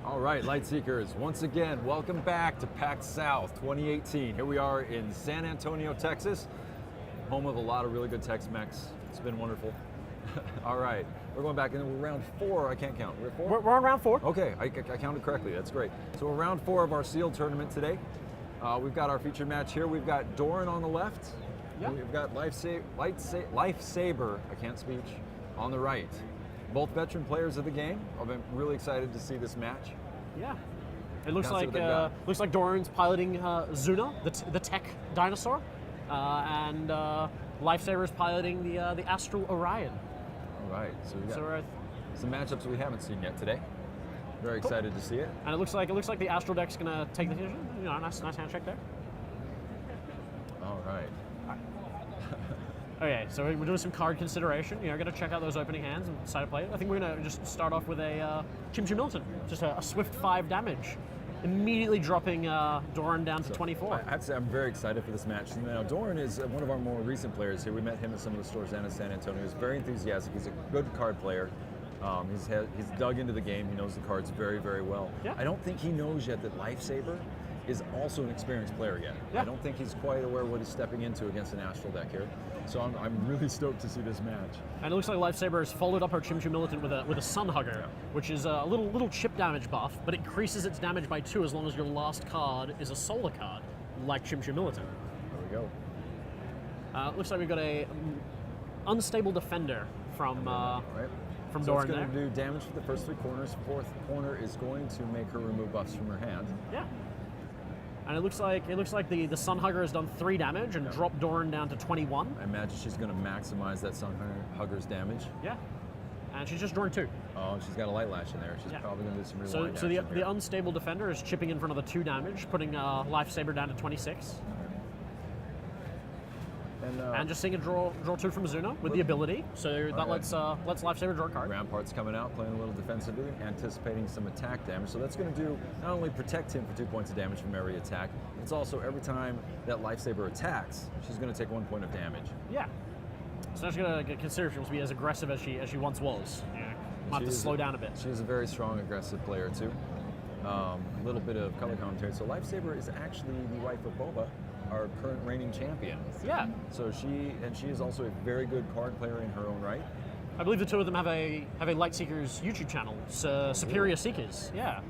All right, Lightseekers, once again, welcome back to PAX South 2018. Here we are in San Antonio, Texas, home of a lot of really good Tex-Mex. It's been wonderful. All right, we're going back into round 4. I can't count. We're 4? We're on round 4. Okay, I counted correctly. That's great. So we're round 4 of our sealed tournament today. We've got our featured match here. We've got Doran on the left. Yep. We've got Lifesaver, I can't speak, on the right. Both veteran players of the game. I've been really excited to see this match. Yeah. It looks Can't see what they've like Doran's piloting Zuna, the tech dinosaur, and Lifesaver's piloting the Astral Orion. All right, so we got some matchups we haven't seen yet today. Very excited to see it. And it looks like the Astral deck's gonna take the decision. You know, nice handshake there. All right. Okay, so we're doing some card consideration. You know, gonna check out those opening hands and decide to play it. I think we're gonna just start off with a Chim Chim Milton, just a swift 5 damage, immediately dropping Doran down to 24. I have to say, I'm very excited for this match. Now, Doran is one of our more recent players here. We met him at some of the stores down in San Antonio. He's very enthusiastic. He's a good card player. He's dug into the game. He knows the cards very, very well. Yeah. I don't think he knows yet that Lifesaver is also an experienced player yet. Yeah. I don't think he's quite aware of what he's stepping into against an Astral deck here. So I'm really stoked to see this match. And it looks like Lifesaver has followed up her Chim Chim Militant with a Sun Hugger, which is a little chip damage buff, but it increases its damage by 2 as long as your last card is a solar card, like Chim Chim Militant. There we go. Looks like we've got a Unstable Defender from Right. from So Doran it's there. going to do damage for the first 3 corners. 4th corner is going to make her remove buffs from her hand. Yeah. And it looks like the Sun Hugger has done 3 damage and dropped Doran down to 21. I imagine she's going to maximize that Sun Hugger's damage. Yeah. And she's just drawn 2. Oh, she's got a light lash in there. She's probably going to do some real light So the action here. Unstable Defender is chipping in for another 2 damage, putting Lifesaver down to 26. And just seeing a draw 2 from Zuna with the ability, so that lets Lifesaver draw a card. Rampart's coming out, playing a little defensively, anticipating some attack damage. So that's going to do not only protect him for 2 points of damage from every attack, it's also every time that Lifesaver attacks, she's going to take 1 point of damage. Yeah. So she's going to consider if she wants to be as aggressive as she once was. Yeah. Might have to slow down a bit. She's a very strong, aggressive player too. A little bit of color commentary. So Lifesaver is actually the wife of Boba, our current reigning champion. Yeah. So she is also a very good card player in her own right. I believe the 2 of them have a Lightseekers YouTube channel, Superior Seekers. Yeah.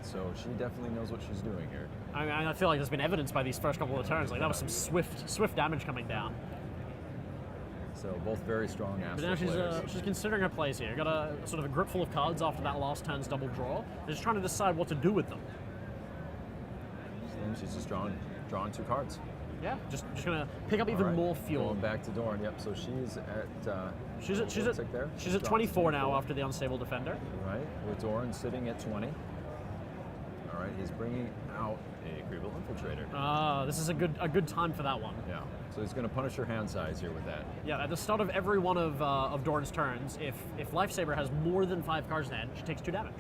So she definitely knows what she's doing here. I feel like there's been evidence by these first couple of turns. Like that was some swift damage coming down. So both very strong But Astral now players. she's considering her plays here. Got a sort of a grip full of cards after that last turn's double draw. They're just trying to decide what to do with them. She's just drawn 2 cards. Yeah, just gonna pick up even more fuel. Going back to Doran. Yep. So she's at. She's at 24 now after the Unstable Defender. Right. With Doran sitting at 20. All right. He's bringing out a Grievous Infiltrator. This is a good time for that one. Yeah. So he's going to punish her hand size here with that. Yeah. At the start of every one of Doran's turns, if Lifesaver has more than 5 cards in hand, she takes 2 damage.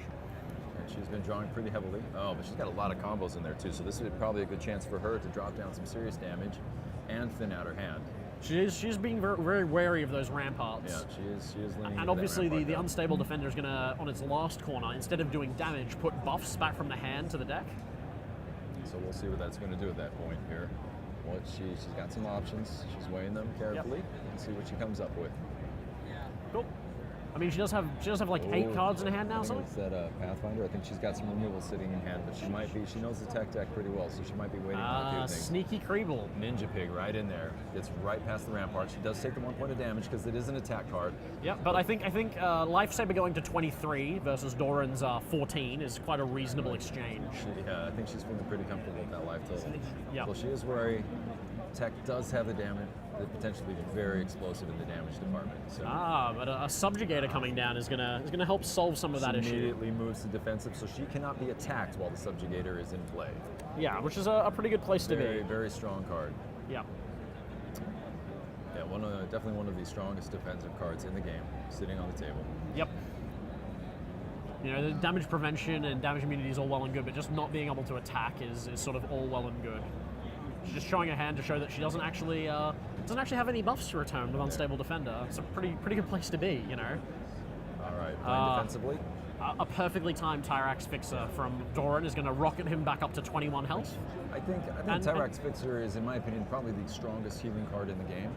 She's been drawing pretty heavily. Oh, but she's got a lot of combos in there too, so this is probably a good chance for her to drop down some serious damage and thin out her hand. She's being very, very wary of those ramparts. Yeah, she is leaning. And obviously the Unstable Defender is going to, on its last corner, instead of doing damage, put buffs back from the hand to the deck. So we'll see what that's going to do at that point here. She's got some options. She's weighing them carefully and see what she comes up with. Cool. I mean, she does have like 8 cards in hand now, something? Is that a Pathfinder? I think she's got some removal sitting in hand, but she knows the tech deck pretty well, so she might be waiting on a few things. Sneaky Kreeble. Ninja Pig right in there. Gets right past the rampart. She does take the 1 point of damage because it is an attack card. Yeah, but I think Lifesaver going to 23 versus Doran's 14 is quite a reasonable exchange. I think she's feeling pretty comfortable with that life total. Yeah. So she is wary. Tech does have the damage. Potentially very explosive in the damage department. So but a Subjugator coming down is gonna help solve some of that issue. Immediately moves to defensive, so she cannot be attacked while the Subjugator is in play. Yeah, which is a pretty good place to be. Very, very strong card. Yeah. Yeah, definitely one of the strongest defensive cards in the game, sitting on the table. Yep. You know, the damage prevention and damage immunity is all well and good, but just not being able to attack is sort of all well and good. She's just showing her hand to show that she doesn't actually have any buffs to return with Unstable Defender. It's a pretty good place to be, you know. All right, playing defensively. a perfectly timed Tyrax Fixer from Doran is going to rocket him back up to 21 health. I think Tyrax Fixer is, in my opinion, probably the strongest healing card in the game.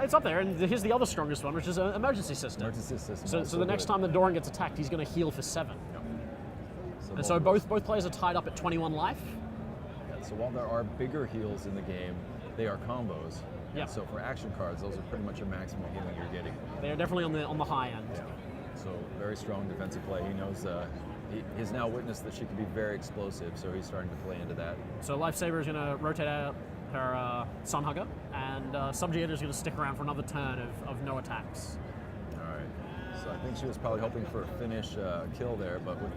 It's up there, and here's the other strongest one, which is an Emergency System. Emergency System. So the next time that Doran gets attacked, he's going to heal for 7. Yep. And so both players are tied up at 21 life. Yeah, so while there are bigger heals in the game, they are combos. Yeah. So for action cards, those are pretty much your maximum healing you're getting. They're definitely on the high end. Yeah. So very strong defensive play. He knows he's now witnessed that she can be very explosive, so he's starting to play into that. So Lifesaver is going to rotate out her Sun Hugger, and Subjugator is going to stick around for another turn of no attacks. All right. So I think she was probably hoping for a finish kill there, but with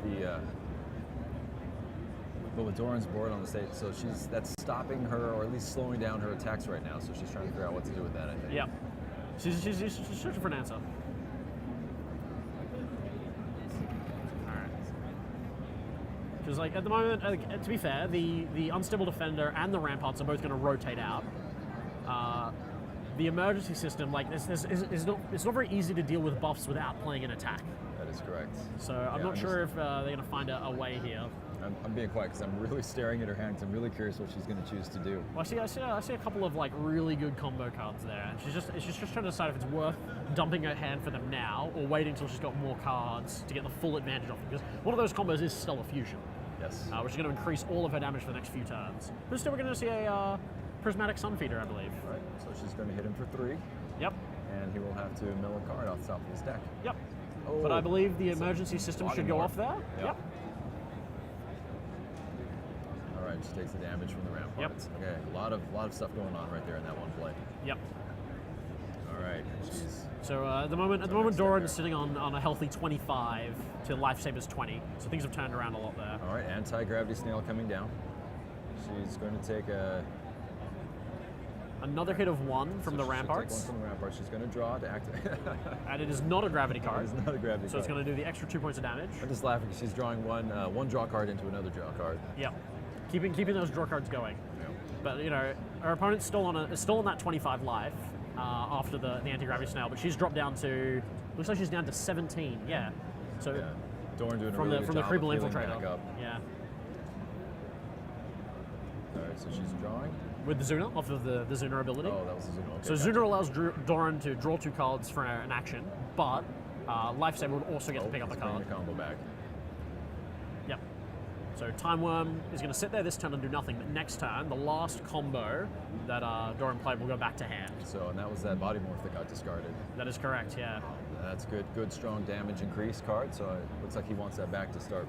Doran's board on the stage, so that's stopping her, or at least slowing down her attacks right now. So she's trying to figure out what to do with that, I think. Yeah. She's searching for an answer. Because like at the moment, to be fair, the Unstable Defender and the Ramparts are both going to rotate out. The Emergency System, like it's not very easy to deal with buffs without playing an attack. That is correct. So I'm not sure if they're going to find a way here. I'm being quiet because I'm really staring at her hand. 'Cause I'm really curious what she's going to choose to do. Well, I see a couple of like really good combo cards there, and she's just trying to decide if it's worth dumping her hand for them now or waiting until she's got more cards to get the full advantage of them. Because one of those combos is Stellar Fusion. Yes. Which is going to increase all of her damage for the next few turns. But still, we're going to see a Prismatic Sunfeeder, I believe. Right. So she's going to hit him for 3. Yep. And he will have to mill a card off the top of his deck. Yep. Oh, but I believe the Emergency System should go off there. Yep. All right, she takes the damage from the Ramparts. Yep. Okay, a lot of stuff going on right there in that one play. Yep. All right, she's... So at the moment, Doran is sitting on a healthy 25 to Lifesaver's 20. So things have turned around a lot there. All right, Anti-Gravity Snail coming down. She's going to take another hit of 1 from the Ramparts. Take 1 from the Ramparts. She's going to draw to activate. And it is not a gravity card. It is not a gravity card. So it's going to do the extra 2 points of damage. I'm just laughing because she's drawing one draw card into another draw card. Yep. Keeping those draw cards going. Yeah. But you know, her opponent's still on that 25 life after the anti-gravity snail, but she's dropped down to, looks like she's down to 17. Yeah. So yeah. Doran doing from a really the good job Creeble of healing Infiltrator. back up. Yeah. All right, so she's drawing. With the Zuna, off of the Zuna ability. Oh, that was the Zuna. Okay, so Zuna allows Doran to draw 2 cards for an action, but Lifesaver would also get to pick up a card. Bring the combo back. Yep. So Time Worm is going to sit there this turn and do nothing, but next turn, the last combo that Doran played will go back to hand. So, and that was that Body Morph that got discarded. That is correct, yeah. That's good strong damage increase card, so it looks like he wants that back to start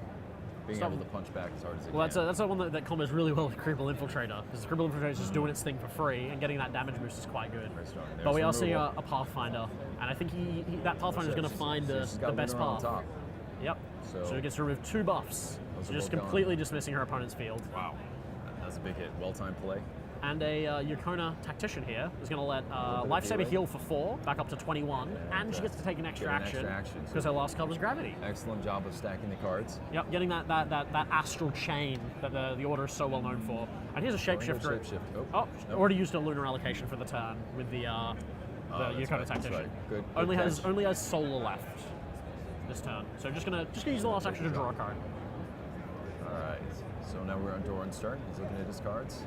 being able to punch back as hard as he can. Well, that's the one that combos really well with Creeble Infiltrator, because the Creeble Infiltrator is just doing its thing for free, and getting that damage boost is quite good. Very strong. But we are seeing a Pathfinder, and I think that Pathfinder is going to find the best path. Top. Yep. So he gets to remove 2 buffs. So just completely dismissing her opponent's field. Wow. That's a big hit. Well-timed play. And a Yukona Tactician here is going to let Lifesaver heal for 4, back up to 21, and she gets to take an extra action because her last card was Gravity. Excellent job of stacking the cards. Yep, getting that astral chain that the Order is so well known for. And here's a Shapeshifter. Oh, nope. Already used a Lunar Allocation for the turn with the Yukona Tactician. Right. Good only has Solar left this turn. So just gonna use the last action to draw a card. All right. So now we're on Doran's turn. He's looking at his cards.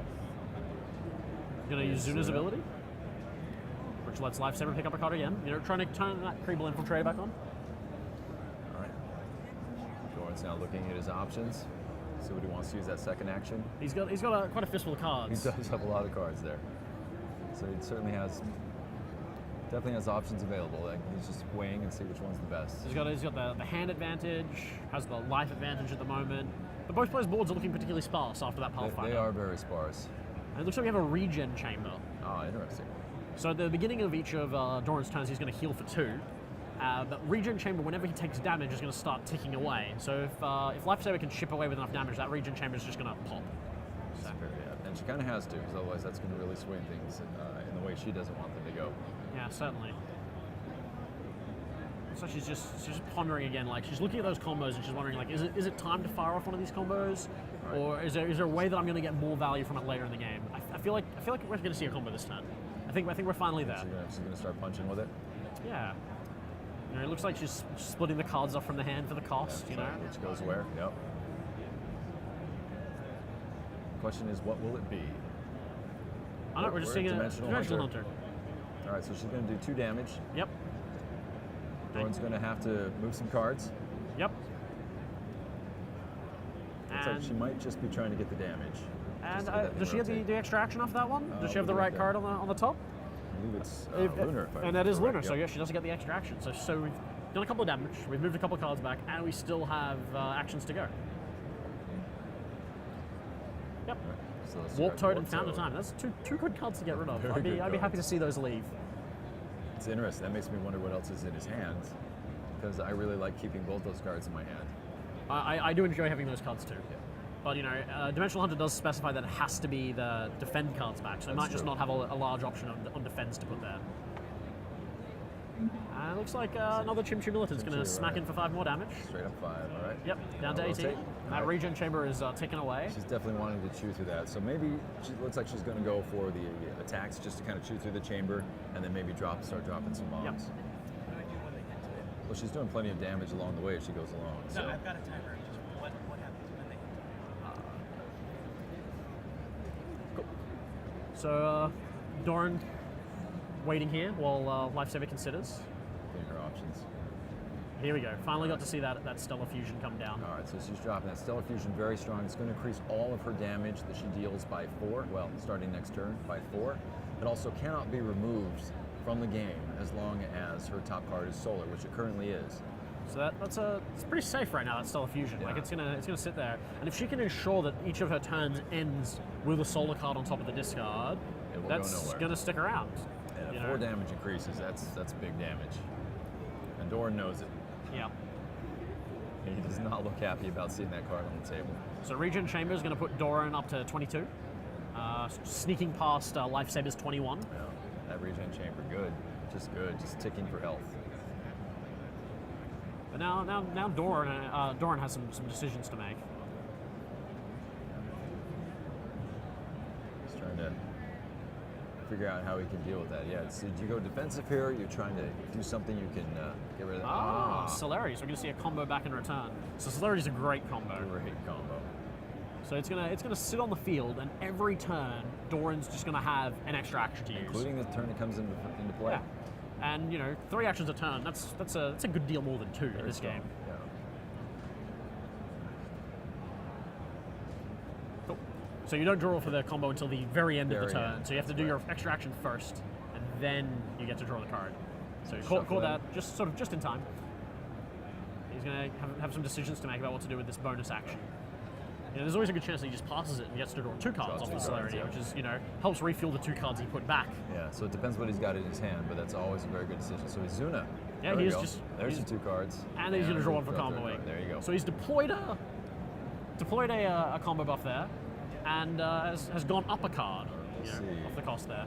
Going to use Zuna's ability, which lets Lifesaver pick up a card again. You know, trying to turn that Creeble Infiltrator back on. All right. Doran's now looking at his options. See what he wants to use that second action. He's got quite a fistful of cards. He does have a lot of cards there. So he certainly definitely has options available. Like he's just weighing and see which one's the best. He's got the hand advantage, has the life advantage at the moment. But both players' boards are looking particularly sparse after that Pathfinder. They are very sparse. And it looks like we have a regen chamber. Oh, interesting. So at the beginning of each of Doran's turns, he's going to heal for 2. But regen chamber, whenever he takes damage, is going to start ticking away. So if Lifesaver can chip away with enough damage, that regen chamber is just going to pop. So. Yeah. And she kind of has to, because otherwise that's going to really swing things in the way she doesn't want them to go. Yeah, certainly. So she's just pondering again. Like she's looking at those combos and she's wondering, like, is it time to fire off one of these combos, right, or is there a way that I'm going to get more value from it later in the game? I feel like we're going to see a combo this turn. I think we're finally there. She's going to start punching with it. Yeah. You know, it looks like she's splitting the cards off from the hand for the cost. You know, which goes where? Yep. Question is, what will it be? I know we're just seeing a Dimensional Hunter. All right, so she's going to do 2 damage. Yep. Doran's going to have to move some cards. Yep. Looks like she might just be trying to get the damage. And does she get the extraction off that one? Does she have the right card on the top? I believe it's Lunar. And that is Lunar, so yeah, she doesn't get the extraction. So we've done a couple of damage, we've moved a couple of cards back, and we still have actions to go. Yep. So Warp Toad and Fountain of Time. That's two good cards to get rid of. I'd be happy to see those leave. It's interesting. That makes me wonder what else is in his hands, because I really like keeping both those cards in my hand. I do enjoy having those cards too. Yeah. But you know, Dimensional Hunter does specify that it has to be the defend cards back, so it might just not have a large option on defense to put there. And it looks like another Chim Chim Militant's going to smack in for 5 more damage. Straight up 5, all right. Yep, down to 18. That regen chamber is ticking away. She's definitely wanting to chew through that. So maybe she looks like she's going to go for the attacks just to kind of chew through the chamber, and then maybe start dropping some bombs. Yep. Well, she's doing plenty of damage along the way as she goes along. So. No, I've got a timer. Just what happens when they Cool. So, Doran waiting here while Lifesaver considers. Getting her options. Here we go. Finally got to see that Stellar Fusion come down. All right, so she's dropping that Stellar Fusion very strong. It's going to increase all of her damage that she deals by 4. Well, starting next turn by 4. It also cannot be removed from the game as long as her top card is Solar, which it currently is. So it's pretty safe right now, that Stellar Fusion. Yeah. Like it's gonna sit there, and if she can ensure that each of her turns ends with a Solar card on top of the discard, that's gonna stick around. Yeah, 4 damage increases. That's big damage, and Doran knows it. Yeah. He does not look happy about seeing that card on the table. So Regen Chamber is going to put Doran up to 22, sneaking past Lifesaver's 21. Yeah, that Regen Chamber, good, just ticking for health. But now Doran has some decisions to make. He's trying to figure out how he can deal with that. Yeah, so do you go defensive here? You're trying to do something you can get rid of that. Celerities. We're going to see a combo back in return. So Celerity's a great combo. Great combo. So it's gonna sit on the field, and every turn, Doran's just gonna have an extra action to use, including the turn it comes into play. Yeah. And 3 actions a turn. That's a good deal more than 2 in this game. Yeah. Cool. So you don't draw for the combo until the very end of the turn. So you have to do your extra action first, and then you get to draw the card. So you caught that just in time. He's gonna have some decisions to make about what to do with this bonus action. There's always a good chance that he just passes it and gets to draw 2 cards off the Celerity, which is, helps refuel the 2 cards he put back. Yeah, so it depends what he's got in his hand, but that's always a very good decision. So he's Zuna. Yeah, he is just... There's your 2 cards. And he's going to draw 1 for comboing. There you go. So he's deployed a combo buff there, and has gone up a card off the cost there.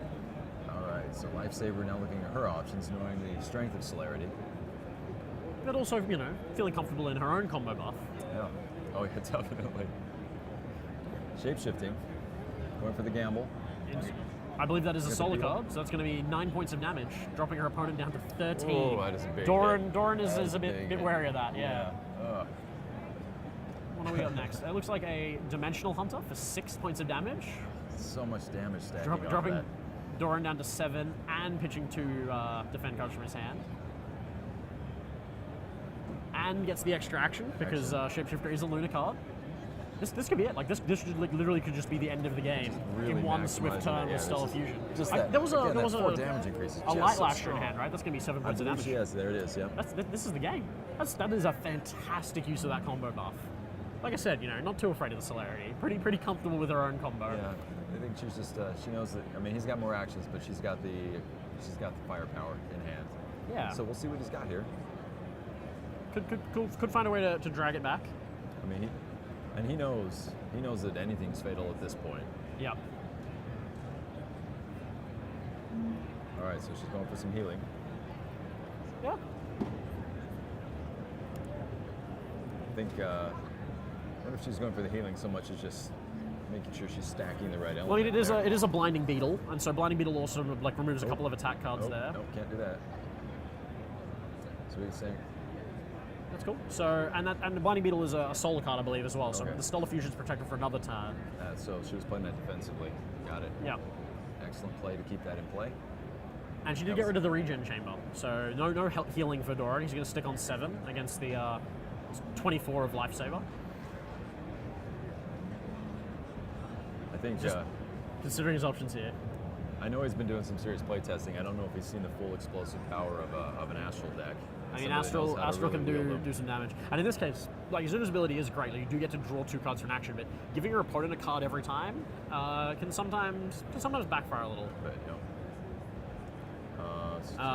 All right, so Lifesaver now looking at her options, knowing the strength of Celerity. But also, feeling comfortable in her own combo buff. Yeah. Oh, yeah, definitely. Shapeshifting, going for the gamble. I believe that is a Solar card, so that's going to be 9 points of damage, dropping her opponent down to 13. Oh, that is a big Doran is a bit wary of that, yeah. What do we got next? It looks like a Dimensional Hunter for 6 points of damage. So much damage stacking dropping Doran down to 7 and pitching 2 defend cards from his hand. And gets the extra action because Shapeshifter is a Lunar card. This could be it. Like this literally could just be the end of the game really in one swift turn with Stellar Fusion. There was a damage increase. A Light Lasher in hand, right? That's gonna be 7 points of damage. Yes, there it is. Yeah. This is the game. That is a fantastic use of that combo buff. Like I said, not too afraid of the Celerity. Pretty comfortable with her own combo. Yeah, I think she's just she knows that. I mean, he's got more actions, but she's got the firepower in hand. Yeah. So we'll see what he's got here. Could find a way to drag it back. I mean, he knows that anything's fatal at this point. Yep. All right, so she's going for some healing. Yeah. I think. I wonder if she's going for the healing so much as just making sure she's stacking the right element. Well, it is a Blinding Beetle, and so Blinding Beetle also removes a couple of attack cards there. Nope, can't do that. So what are you saying? That's cool. So, and the Blinding Beetle is a solar card, I believe, as well. So Okay. the Stellar Fusion's protected for another turn. So she was playing that defensively. Got it. Yeah. Excellent play to keep that in play. And she did get rid of the regen chamber. So no healing for Doran. He's going to stick on 7 against the 24 of Lifesaver. I think Considering his options here. I know he's been doing some serious play testing. I don't know if he's seen the full explosive power of an Astral deck. I mean, Somebody knows how to Astral can really wield do some damage. And in this case, like, Zuna's ability is great. Like, you do get to draw 2 cards for an action, but giving your opponent a card every time can sometimes backfire a little. But, you know,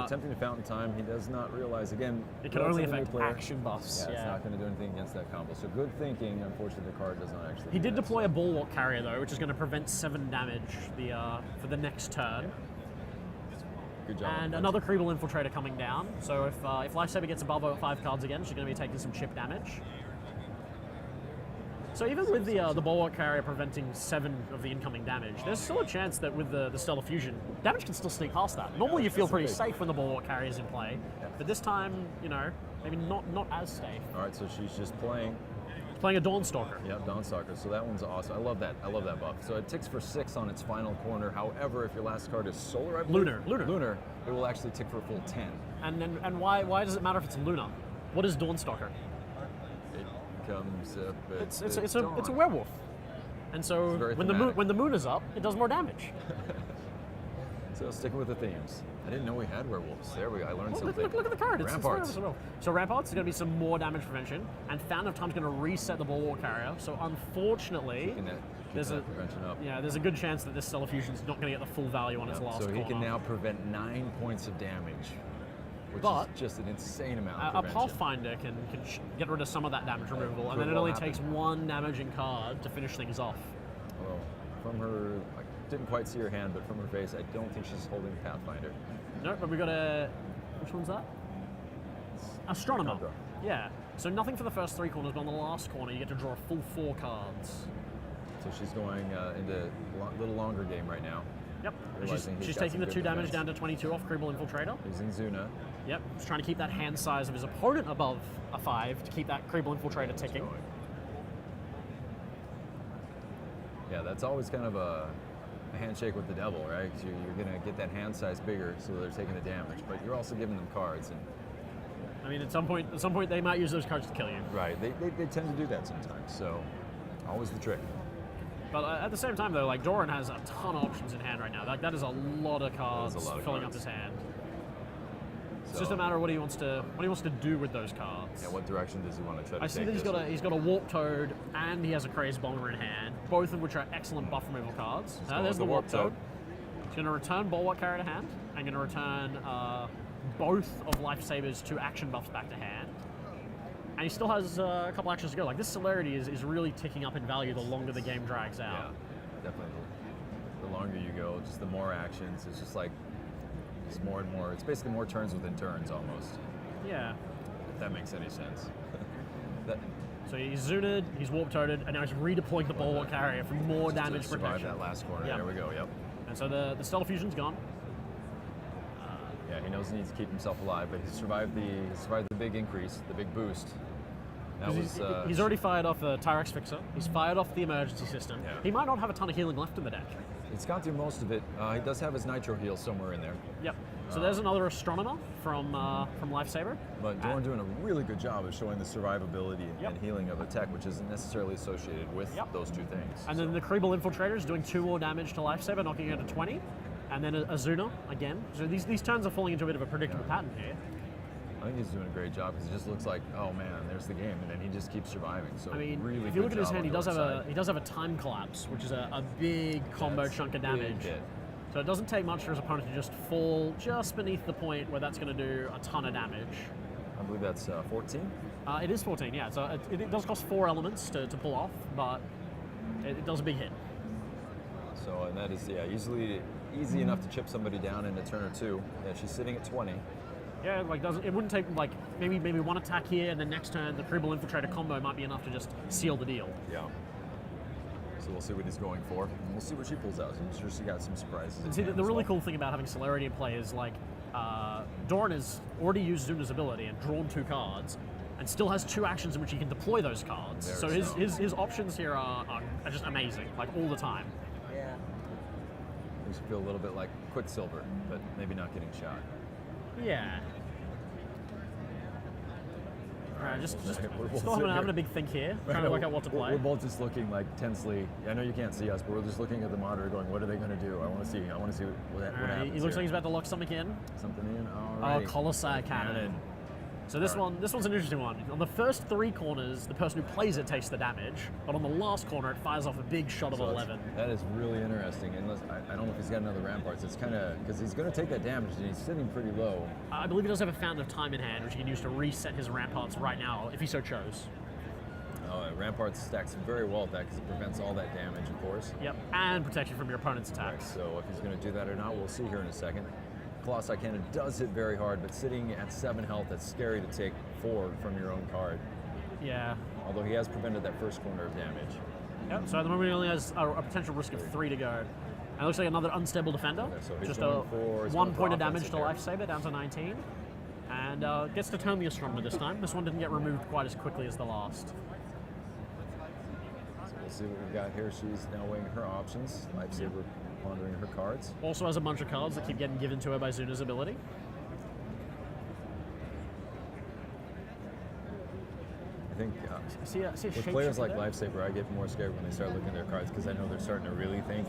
attempting to fountain time, he does not realize, again, It can only relatively new affect player. action buffs. Yeah, it's not going to do anything against that combo. So good thinking. Unfortunately, the card does not actually. He do did that, deploy so- a Bulwark Carrier, though, which is going to prevent 7 damage for the next turn. Good job. And another Creeble Infiltrator coming down. So if Lifesaver gets above 5 cards again, she's going to be taking some chip damage. So even with the Bulwark Carrier preventing 7 of the incoming damage, there's still a chance that with the Stellar Fusion, damage can still sneak past that. Normally you feel that's pretty okay. safe when the Bulwark Carrier is in play, but this time, you know, maybe not as safe. All right, so she's just playing. Playing a Dawnstalker. Yep, Dawnstalker. So that one's awesome. I love that. I love that buff. So it ticks for 6 on its final corner. However, if your last card is Solar, I believe, Lunar. it will actually tick for a full 10. And why does it matter if it's Luna? What is Dawnstalker? It comes up. It's a werewolf. And so very when thematic. the moon is up, it does more damage. So sticking with the themes. I didn't know we had werewolves. There we go. I learned Oh, something. look at the card. It's Ramparts. very versatile. So Ramparts is going to be some more damage prevention, and Fountain of Time is going to reset the Bulwark Carrier. So unfortunately, Keeping there's that prevention up. there's a good chance that this Stellar Fusion is not going to get the full value on its last So he corner. can now prevent 9 points of damage, which But is just an insane amount of a prevention. Pathfinder can get rid of some of that damage removal, and Could then it well only happen. takes 1 damaging card to finish things off. Well, from her, I didn't quite see her hand, but from her face, I don't think she's holding Pathfinder. No, but we got a... Which one's that? Astronomer. Contra. Yeah. So nothing for the first 3 corners, but on the last corner you get to draw a full 4 cards. So she's going into a little longer game right now. Yep. And Realizing he's she's got taking some the good 2 damage defense. down to 22 off Creeble Infiltrator. Using Zuna. Yep. Just trying to keep that hand size of his opponent above a 5 to keep that Creeble Infiltrator ticking. Going. Yeah, that's always kind of a handshake with the devil, right? Because you're going to get that hand size bigger, so they're taking the damage, but you're also giving them cards. And I mean, at some point they might use those cards to kill you. right, they tend to do that sometimes. So always the trick. But at the same time, though, like Doran has a ton of options in hand right now. Like that is a lot of cards That is a lot of filling cards. up his hand. It's So, just a matter of what he wants to do with those cards. yeah, what direction does he want to try to I take see that this? he's got a Warp Toad and he has a Crazed Bomber in hand, both of which are excellent buff removal cards. going There's with the the Warp Warp Toad. Toad. He's going to return Bulwark Carrier to hand. I'm going to return both of Lifesaver's 2 action buffs back to hand. And he still has a couple actions to go. Like this Celerity is really ticking up in value the longer the game drags Yeah, out. definitely. The longer you go, just the more actions. It's just like, it's more and more. It's basically more turns within turns almost, Yeah. if that makes any sense. that, So he's Zuna'd, he's Warp Toaded, and now he's redeploying the Bulwark Carrier for more just to damage survive protection. that last corner. Yeah. There we go, yep. And so the Stellar Fusion's gone. Yeah, he knows he needs to keep himself alive, but he survived the big increase, the big boost. That 'Cause was, he's already fired off the Tyrex Fixer. He's fired off the emergency system. Yeah. He might not have a ton of healing left in the deck. He's gone through most of it. He does have his Nitro heal somewhere in there. Yep. So there's another Astronomer from Lifesaver. But Dorn doing a really good job of showing the survivability Yep. and healing of a tech, which isn't necessarily associated with Yep. those two things. And then the Creeble Infiltrator is doing 2 more damage to Lifesaver, knocking it to 20. And then Azuna again. So these turns are falling into a bit of a predictable pattern here. I think he's doing a great job because it just looks like, oh man, there's the game, and then he just keeps surviving. So I mean, really if you good look at his job hand, on he does have Dorn's he does have a Time Collapse, which is a big combo That's chunk of a big damage. hit. So it doesn't take much for his opponent to just fall just beneath the point where that's going to do a ton of damage. I believe that's 14. It is 14, yeah. So it does cost 4 elements to pull off, but it does a big hit. So and that is easy enough to chip somebody down in a turn or two. Yeah, she's sitting at 20. Yeah, like it wouldn't take like maybe one attack here, and then next turn the Creeble Infiltrator combo might be enough to just seal the deal. Yeah. So we'll see what he's going for, and we'll see what she pulls out. I'm sure she got some surprises. And see, the really cool thing about having Celerity in play is like Doran has already used Zuna's ability and drawn 2 cards, and still has 2 actions in which he can deploy those cards. So his options here are just amazing, like all the time. Yeah. Makes you feel a little bit like Quicksilver, but maybe not getting shot. Yeah. Alright, just We're both still sitting having a here. big think here, trying to work out what to play. We're both just looking like tensely. I know you can't see us, but we're just looking at the monitor, going, "What are they going to do? I want to see what happens." He looks like he's about to lock something in. something in. All Oh, right. Colossi Cannon. So this Alright. one's an interesting one. On the first 3 corners, the person who plays it takes the damage, but on the last corner, it fires off a big shot of So 11. that is really interesting. Unless I don't know if he's got another ramparts. It's kind of because he's going to take that damage and he's sitting pretty low. I believe he does have a Fountain of Time in hand, which he can use to reset his ramparts right now, if he so chose. Ramparts stacks very well with that because it prevents all that damage, of course. Yep, and protects you from your opponent's attacks. So if he's going to do that or not, we'll see here in a second. Colossi Cannon does hit very hard, but sitting at 7 health, that's scary to take 4 from your own card. Yeah. Although he has prevented that first corner of damage. Yep, so at the moment he only has a potential risk of 3 to go. And it looks like another unstable defender. Okay, so he's Just going for- he's 1 going for point of damage to offensive Lifesaver, down to 19. And gets to turn the Astronomer this time. This one didn't get removed quite as quickly as the last. So we'll see what we've got here. She's now weighing her options. Lifesaver pondering her cards. Also has a bunch of cards that keep getting given to her by Zuna's ability. I think See a with shape players like shifter there? Lifesaver, I get more scared when they start looking at their cards because I know they're starting to really think.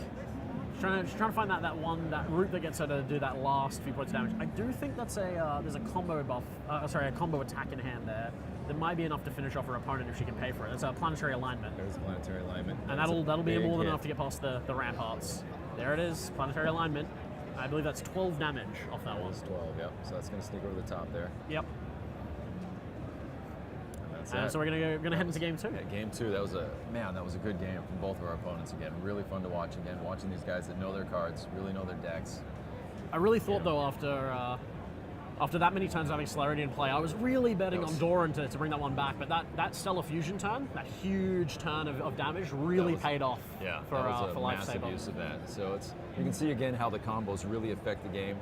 She's trying to find that route that gets her to do that last few points of damage. I do think that's there's a combo buff, a combo attack in hand there that might be enough to finish off her opponent if she can pay for it. It's a planetary alignment. There's a planetary alignment. And That's a that'll be big more than hit. enough to get past the ramparts. There it is, planetary alignment. I believe that's 12 damage off that one. That was 12, yep. So that's going to sneak over the top there. Yep. And that's And it. so we're gonna head into game 2. Yeah, game 2, that was a good game from both of our opponents again. Really fun to watch again. Watching these guys that know their cards, really know their decks. I really thought though after that many turns having celerity in play, I was really betting on Doran to bring that one back. But that Stellar Fusion turn, that huge turn of damage, really paid off. Yeah, for that was a massive Lifesaver. use of that. So you can see again how the combos really affect the game.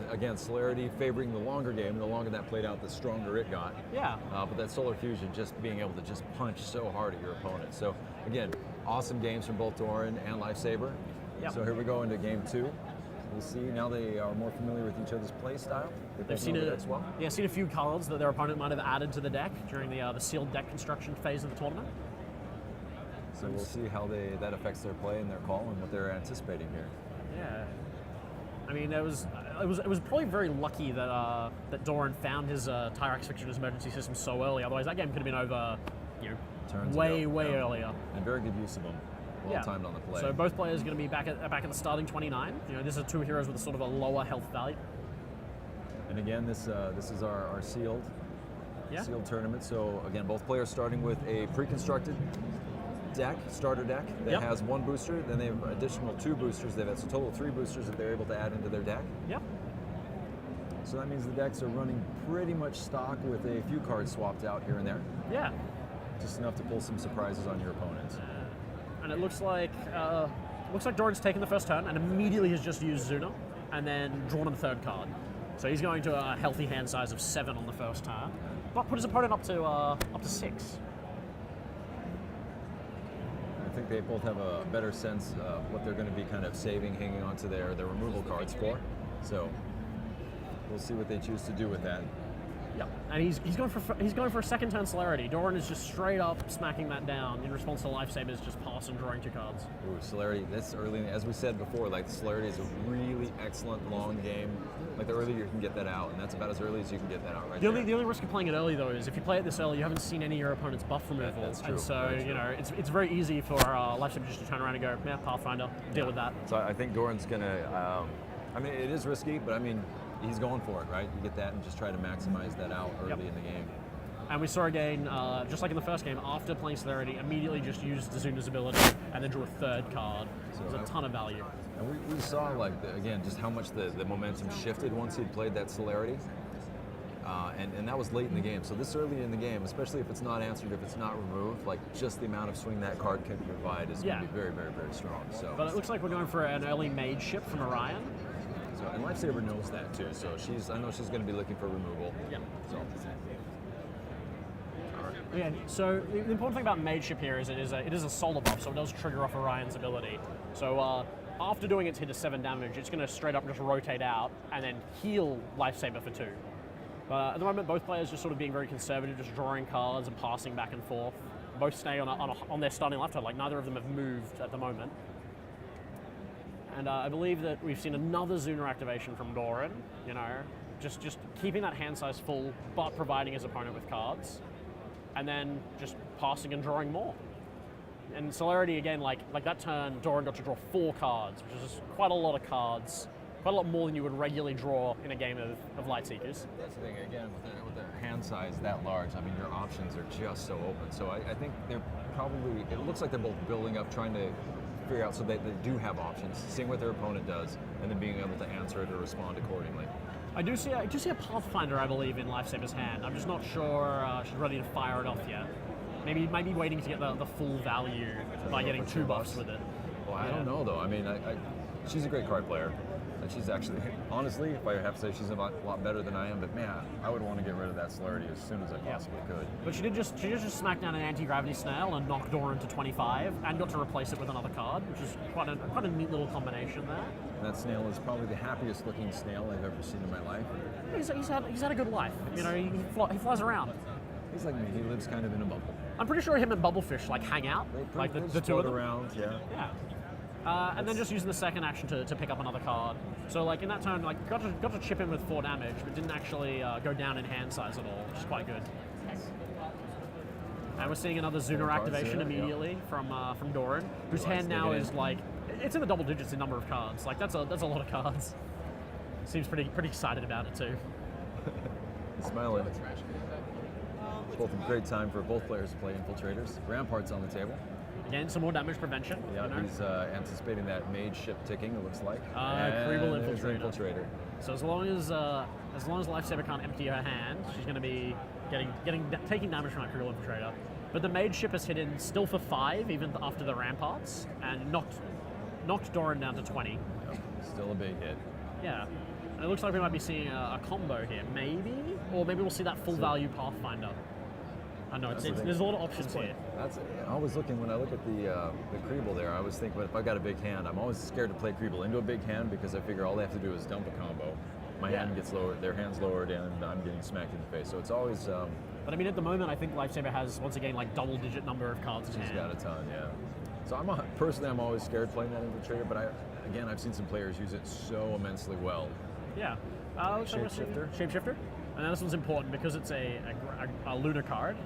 Again, celerity favoring the longer game. The longer that played out, the stronger it got. Yeah. But that Solar Fusion, just being able to just punch so hard at your opponent. So again, awesome games from both Doran and Lifesaver. Yep. So here we go into game 2. We'll see now they are more familiar with each other's play style. They They've both seen know the decks well. seen a few cards that their opponent might have added to the deck during the sealed deck construction phase of the tournament. So we'll see how that affects their play and their call and what they're anticipating here. Yeah. I mean, it was probably very lucky that that Doran found his Tyrax Fiction's emergency system so early. Otherwise, that game could have been over, Turns way ago. way Yeah. earlier. And very good use of them. Well timed on the play. So both players are going to be back at the starting 29. This is 2 heroes with a sort of a lower health value. And again, this is our sealed tournament. So again, both players starting with a pre-constructed starter deck that has 1 booster. Then they have additional 2 boosters. They've a total of 3 boosters that they're able to add into their deck. Yep. So that means the decks are running pretty much stock with a few cards swapped out here and there. Yeah. Just enough to pull some surprises on your opponents. And it looks like Doran's taken the first turn and immediately has just used Zuna and then drawn a 3rd card. So he's going to a healthy hand size of 7 on the first turn, but put his opponent up to 6. I think they both have a better sense of what they're going to be kind of saving, hanging on to their removal cards for. So we'll see what they choose to do with that. Yep. And he's going for a 2nd turn celerity. Doran is just straight up smacking that down in response to Lifesaver's just pass and drawing 2 cards. Ooh, celerity, this early, as we said before, like celerity is a really excellent long game. Like the earlier you can get that out, and that's about as early as you can get that out right The there. only risk of playing it early though is if you play it this early, you haven't seen any of your opponent's buff removal. That's true. And so Very true. it's very easy for Lifesaver just to turn around and go, yeah, Pathfinder, deal with that. So I think Doran's gonna. I mean, it is risky, but I mean, he's going for it, right? You get that and just try to maximize that out early in the game. And we saw again, just like in the first game, after playing celerity, immediately just used Zuna's ability and then drew a 3rd card. So There's a ton of value. And we saw, like, again, just how much the momentum shifted once he'd played that celerity. And that was late in the game. So this early in the game, especially if it's not answered, if it's not removed, like just the amount of swing that card can provide is going to be very, very, very strong. So, But it looks like we're going for an early mage ship from Orion. So, and Lifesaver knows that too. So I know she's going to be looking for removal. Yeah. So. Yeah, so the important thing about Mage Ship here is it is a solar buff, so it does trigger off Orion's ability. So after doing its hit of 7 damage, it's going to straight up just rotate out and then heal Lifesaver for 2. At the moment, both players just sort of being very conservative, just drawing cards and passing back and forth. Both stay on their starting left hand, like neither of them have moved at the moment. And I believe that we've seen another Zunar activation from Doran, you know, just keeping that hand size full, but providing his opponent with cards. And then just passing and drawing more. And Celerity, again, like that turn, Doran got to draw 4 cards, which is quite a lot of cards, quite a lot more than you would regularly draw in a game of Lightseekers. That's the thing, again, with the hand size that large, I mean, your options are just so open. So I think they're probably, it looks like they're both building up, trying to figure out so they do have options, seeing what their opponent does, and then being able to answer it or respond accordingly. I do see a Pathfinder, I believe, in Lifesaver's hand. I'm just not sure she's ready to fire it off yet. Maybe waiting to get the full value by getting 2 buffs with it. Well, I don't know though. I mean, she's a great card player. And she's actually, honestly, if I have to say, she's a lot better than I am. But man, I would want to get rid of that Celerity as soon as I possibly could. But she did just smack down an anti-gravity snail and knock Doran to 25, and got to replace it with another card, which is quite a neat little combination there. And that snail is probably the happiest looking snail I've ever seen in my life. He's had a good life. You know, he flies around. He's like me. He lives kind of in a bubble. I'm pretty sure him and Bubblefish like hang out, like the two of them. Around, yeah. Yeah. And then just using the second action to pick up another card. So like in that turn, like got to chip in with 4 damage, but didn't actually go down in hand size at all, which is quite good. And we're seeing another Zunar activation immediately from Doran, whose hand now is like, it's in the double digits in number of cards. Like that's a lot of cards. Seems pretty excited about it too. Smiling. Both a great time for both players to play Infiltrators. Rampart's on the table. Again, some more damage prevention. Yeah, you know? he's anticipating that Mage Ship ticking, it looks like. Creeble there's Infiltrator. So as long as Lifesaver can't empty her hand, she's going to be taking damage from that Creeble Infiltrator. But the Mage Ship is hit in still for 5, even after the Ramparts, and knocked Doran down to 20. Yep. Still a big hit. Yeah. And it looks like we might be seeing a combo here, maybe? Or maybe we'll see that full value Pathfinder. I know, there's a lot of options here. I was looking, when I look at the Creeble there, I was thinking, if I've got a big hand, I'm always scared to play Creeble into a big hand because I figure all they have to do is dump a combo. My hand gets lowered, their hand's lowered, and I'm getting smacked in the face. So it's always... but I mean, at the moment, I think Lifesaver has, once again, like double-digit number of cards in hand. She's got a ton, yeah. So personally, I'm always scared playing that Infiltrator, but again, I've seen some players use it so immensely well. Yeah. Shapeshifter. And this one's important because it's a Lunar card.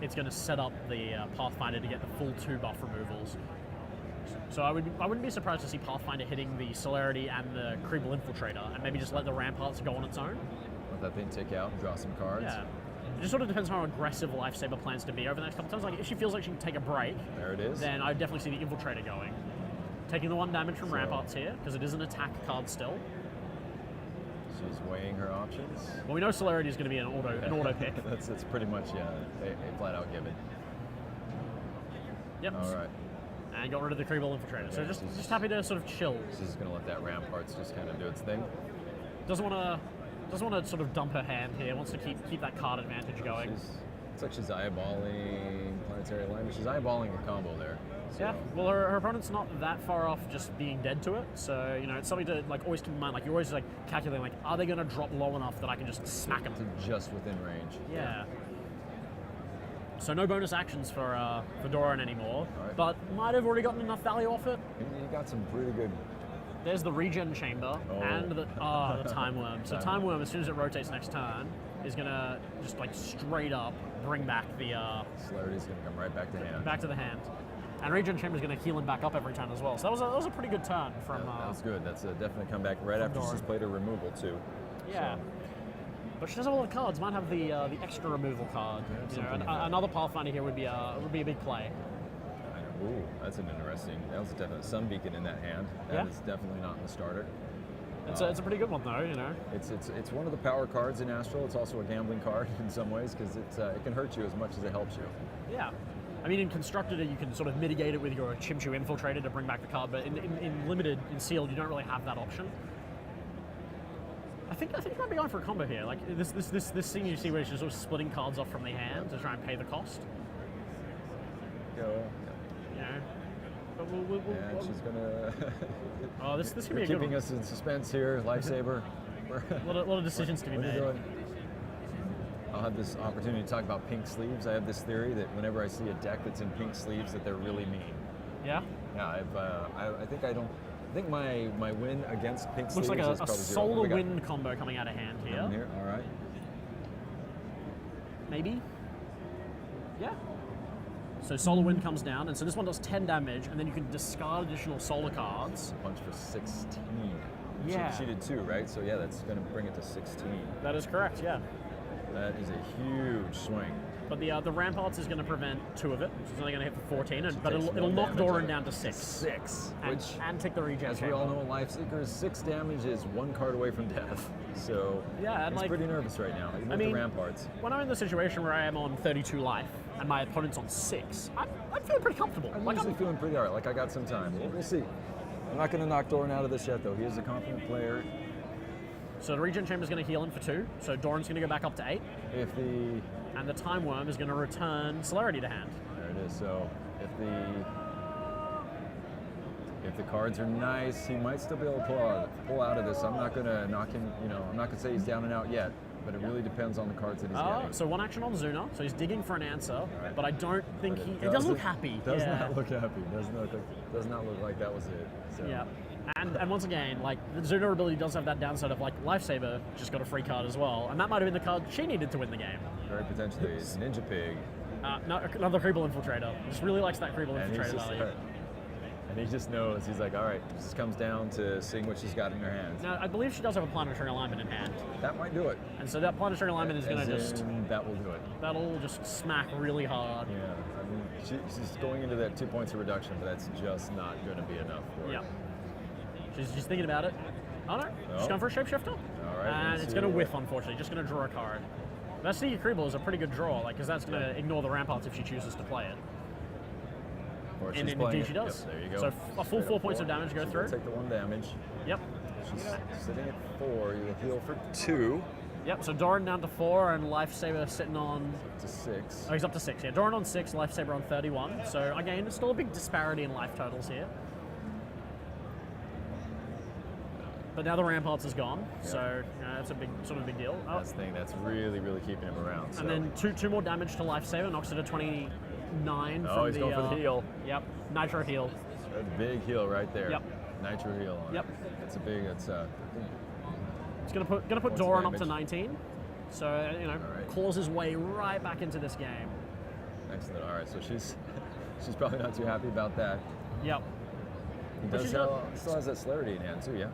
It's going to set up the Pathfinder to get the full 2 buff removals. So I wouldn't be surprised to see Pathfinder hitting the Celerity and the Creeble Infiltrator, and maybe just let the Ramparts go on its own. Let that thing tick out and draw some cards. Yeah. It just sort of depends how aggressive Lifesaver plans to be over the next couple times. Like if she feels like she can take a break, there it is. Then I'd definitely see the Infiltrator going. Taking the 1 damage from Ramparts here, because it is an attack card still. She's weighing her options. Well, we know Celerity is going to be an auto pick. That's pretty much a flat out given. Yep. All right. And got rid of the Creeble Infiltrator. Yeah, so just happy to sort of chill. She's just going to let that Ramparts just kind of do its thing. Doesn't want to sort of dump her hand here. Wants to keep that card advantage going. It's like she's eyeballing Planetary Alignment. She's eyeballing a combo there. So. Yeah, well, her opponent's not that far off just being dead to it, so, you know, it's something to, like, always keep in mind. Like, you're always, like, calculating, like, are they going to drop low enough that I can just smack them? To just within range. Yeah. So no bonus actions for Doran anymore, but might have already gotten enough value off it. You got some pretty good... There's the regen chamber and the time worm. So time worm, as soon as it rotates next turn, is going to just, like, straight up bring back the... Celerity's going to come right back to hand. Back to the hand. And Regen Chamber is going to heal him back up every turn as well. So that was a pretty good turn from... that was good. That's a definite comeback right after she's played her removal, too. Yeah. So. But she does have a lot of cards. Might have the extra removal card. Yeah, you know, another Pathfinder here would be a big play. Ooh, that's an interesting... That was a definite Sun Beacon in that hand. That is definitely not in the starter. It's a pretty good one, though, you know. It's one of the power cards in Astral. It's also a gambling card in some ways because it can hurt you as much as it helps you. Yeah. I mean, in Constructed, you can sort of mitigate it with your Chimchu Infiltrator to bring back the card, but in Limited, in Sealed, you don't really have that option. I think you might be going for a combo here. Like this thing you see where she's sort of splitting cards off from the hand to try and pay the cost. Go. You know. But And she's gonna. Oh, this could be a good keeping one. us in suspense here. Lightsaber. A lot of decisions to be What are you made. doing? I'll have this opportunity to talk about pink sleeves. I have this theory that whenever I see a deck that's in pink sleeves, that they're really mean. Yeah. Yeah, I think my win against pink Looks sleeves like is a probably zero. solar We got wind combo coming out of hand here. down here. All right. Maybe. Yeah. So solar wind comes down, and so this one does 10 damage, and then you can discard additional solar cards. Punch for 16. Yeah. She did 2, right? So yeah, that's going to bring it to 16. That is correct. Yeah. That is a huge swing. But the Ramparts is going to prevent 2 of it. So it's only going to hit for 14, She but takes it'll one knock damage Doran on down it. to 6. 6, And, which, and take the regen as we chamber. all know, Lightseekers, 6 damage is 1 card away from death. So Yeah, and he's like, pretty nervous right now, even I with mean, the Ramparts. when I'm in the situation where I am on 32 life and my opponent's on 6, I'm feeling pretty comfortable. I'm Like, usually feeling pretty all right. Like I got some time. We'll see. I'm not going to knock Doran out of this yet, though. He is a confident player. So the regen chamber is going to heal him for 2. So Doran's going to go back up to 8, If the and the time worm is going to return celerity to hand. there it is. So if the cards are nice, he might still be able to pull out of this. I'm not going to knock him. You know, I'm not going to say he's down and out yet. But it really depends on the cards that he's getting. So 1 action on Zuna, so he's digging for an answer, Right. but I don't think But he doesn't look happy. Does yeah. not look happy. Does not look like that was it. So. Yeah. And once again, like, the Zuna ability does have that downside of, like, Lifesaver just got a free card as well, and that might have been the card she needed to win the game. Very potentially. Ninja Pig. No, another Creeble Infiltrator. Just really likes that Creeble And he's Infiltrator just, value. and he just knows. He's like, all right, this comes down to seeing what she's got in her hands. Now, I believe she does have a Planetary Alignment in hand, That might do it. and so that Planetary Alignment is going As to just, in, that will do it. that'll just smack really hard. Yeah, I mean, she's going into that 2 points of reduction, but that's just not going to be enough for her. Yeah. She's thinking about it. Oh no, she's No. going for a Shapeshifter. All right, And let's it's see going to what- whiff, unfortunately. Just going to draw a card. That Sneaky Creeble is a pretty good draw, like, because that's going to ignore the Ramparts if she chooses to play it. Or And she's indeed playing she it. does. Yep, there you go. So a full Straight 4 up points of damage go She's through. gonna take the 1 damage. Yep. She's sitting at 4. You heal for 2 Yep, so Doran down to 4 and Lifesaver sitting on... to 6. Oh, he's up to 6, yeah. Doran on 6, Lifesaver on 31. So, again, it's still a big disparity in life totals here. But now the Ramparts is gone, so that's a big deal. Oh, That's the thing that's really, really keeping him around. So. and then two more damage to Lifesaver, knocks it to 29 Oh, from he's the... going for the heal. Yep, Nitro heal. A big heal right there. Yep. Nitro heal on Yep. it. It's a big, It's gonna put Points of Doran up to damage. 19. So, right. claws his way right back into this game. excellent. All right, so she's probably not too happy about that. Yep. He But does she's still has that celerity in hand too, yeah?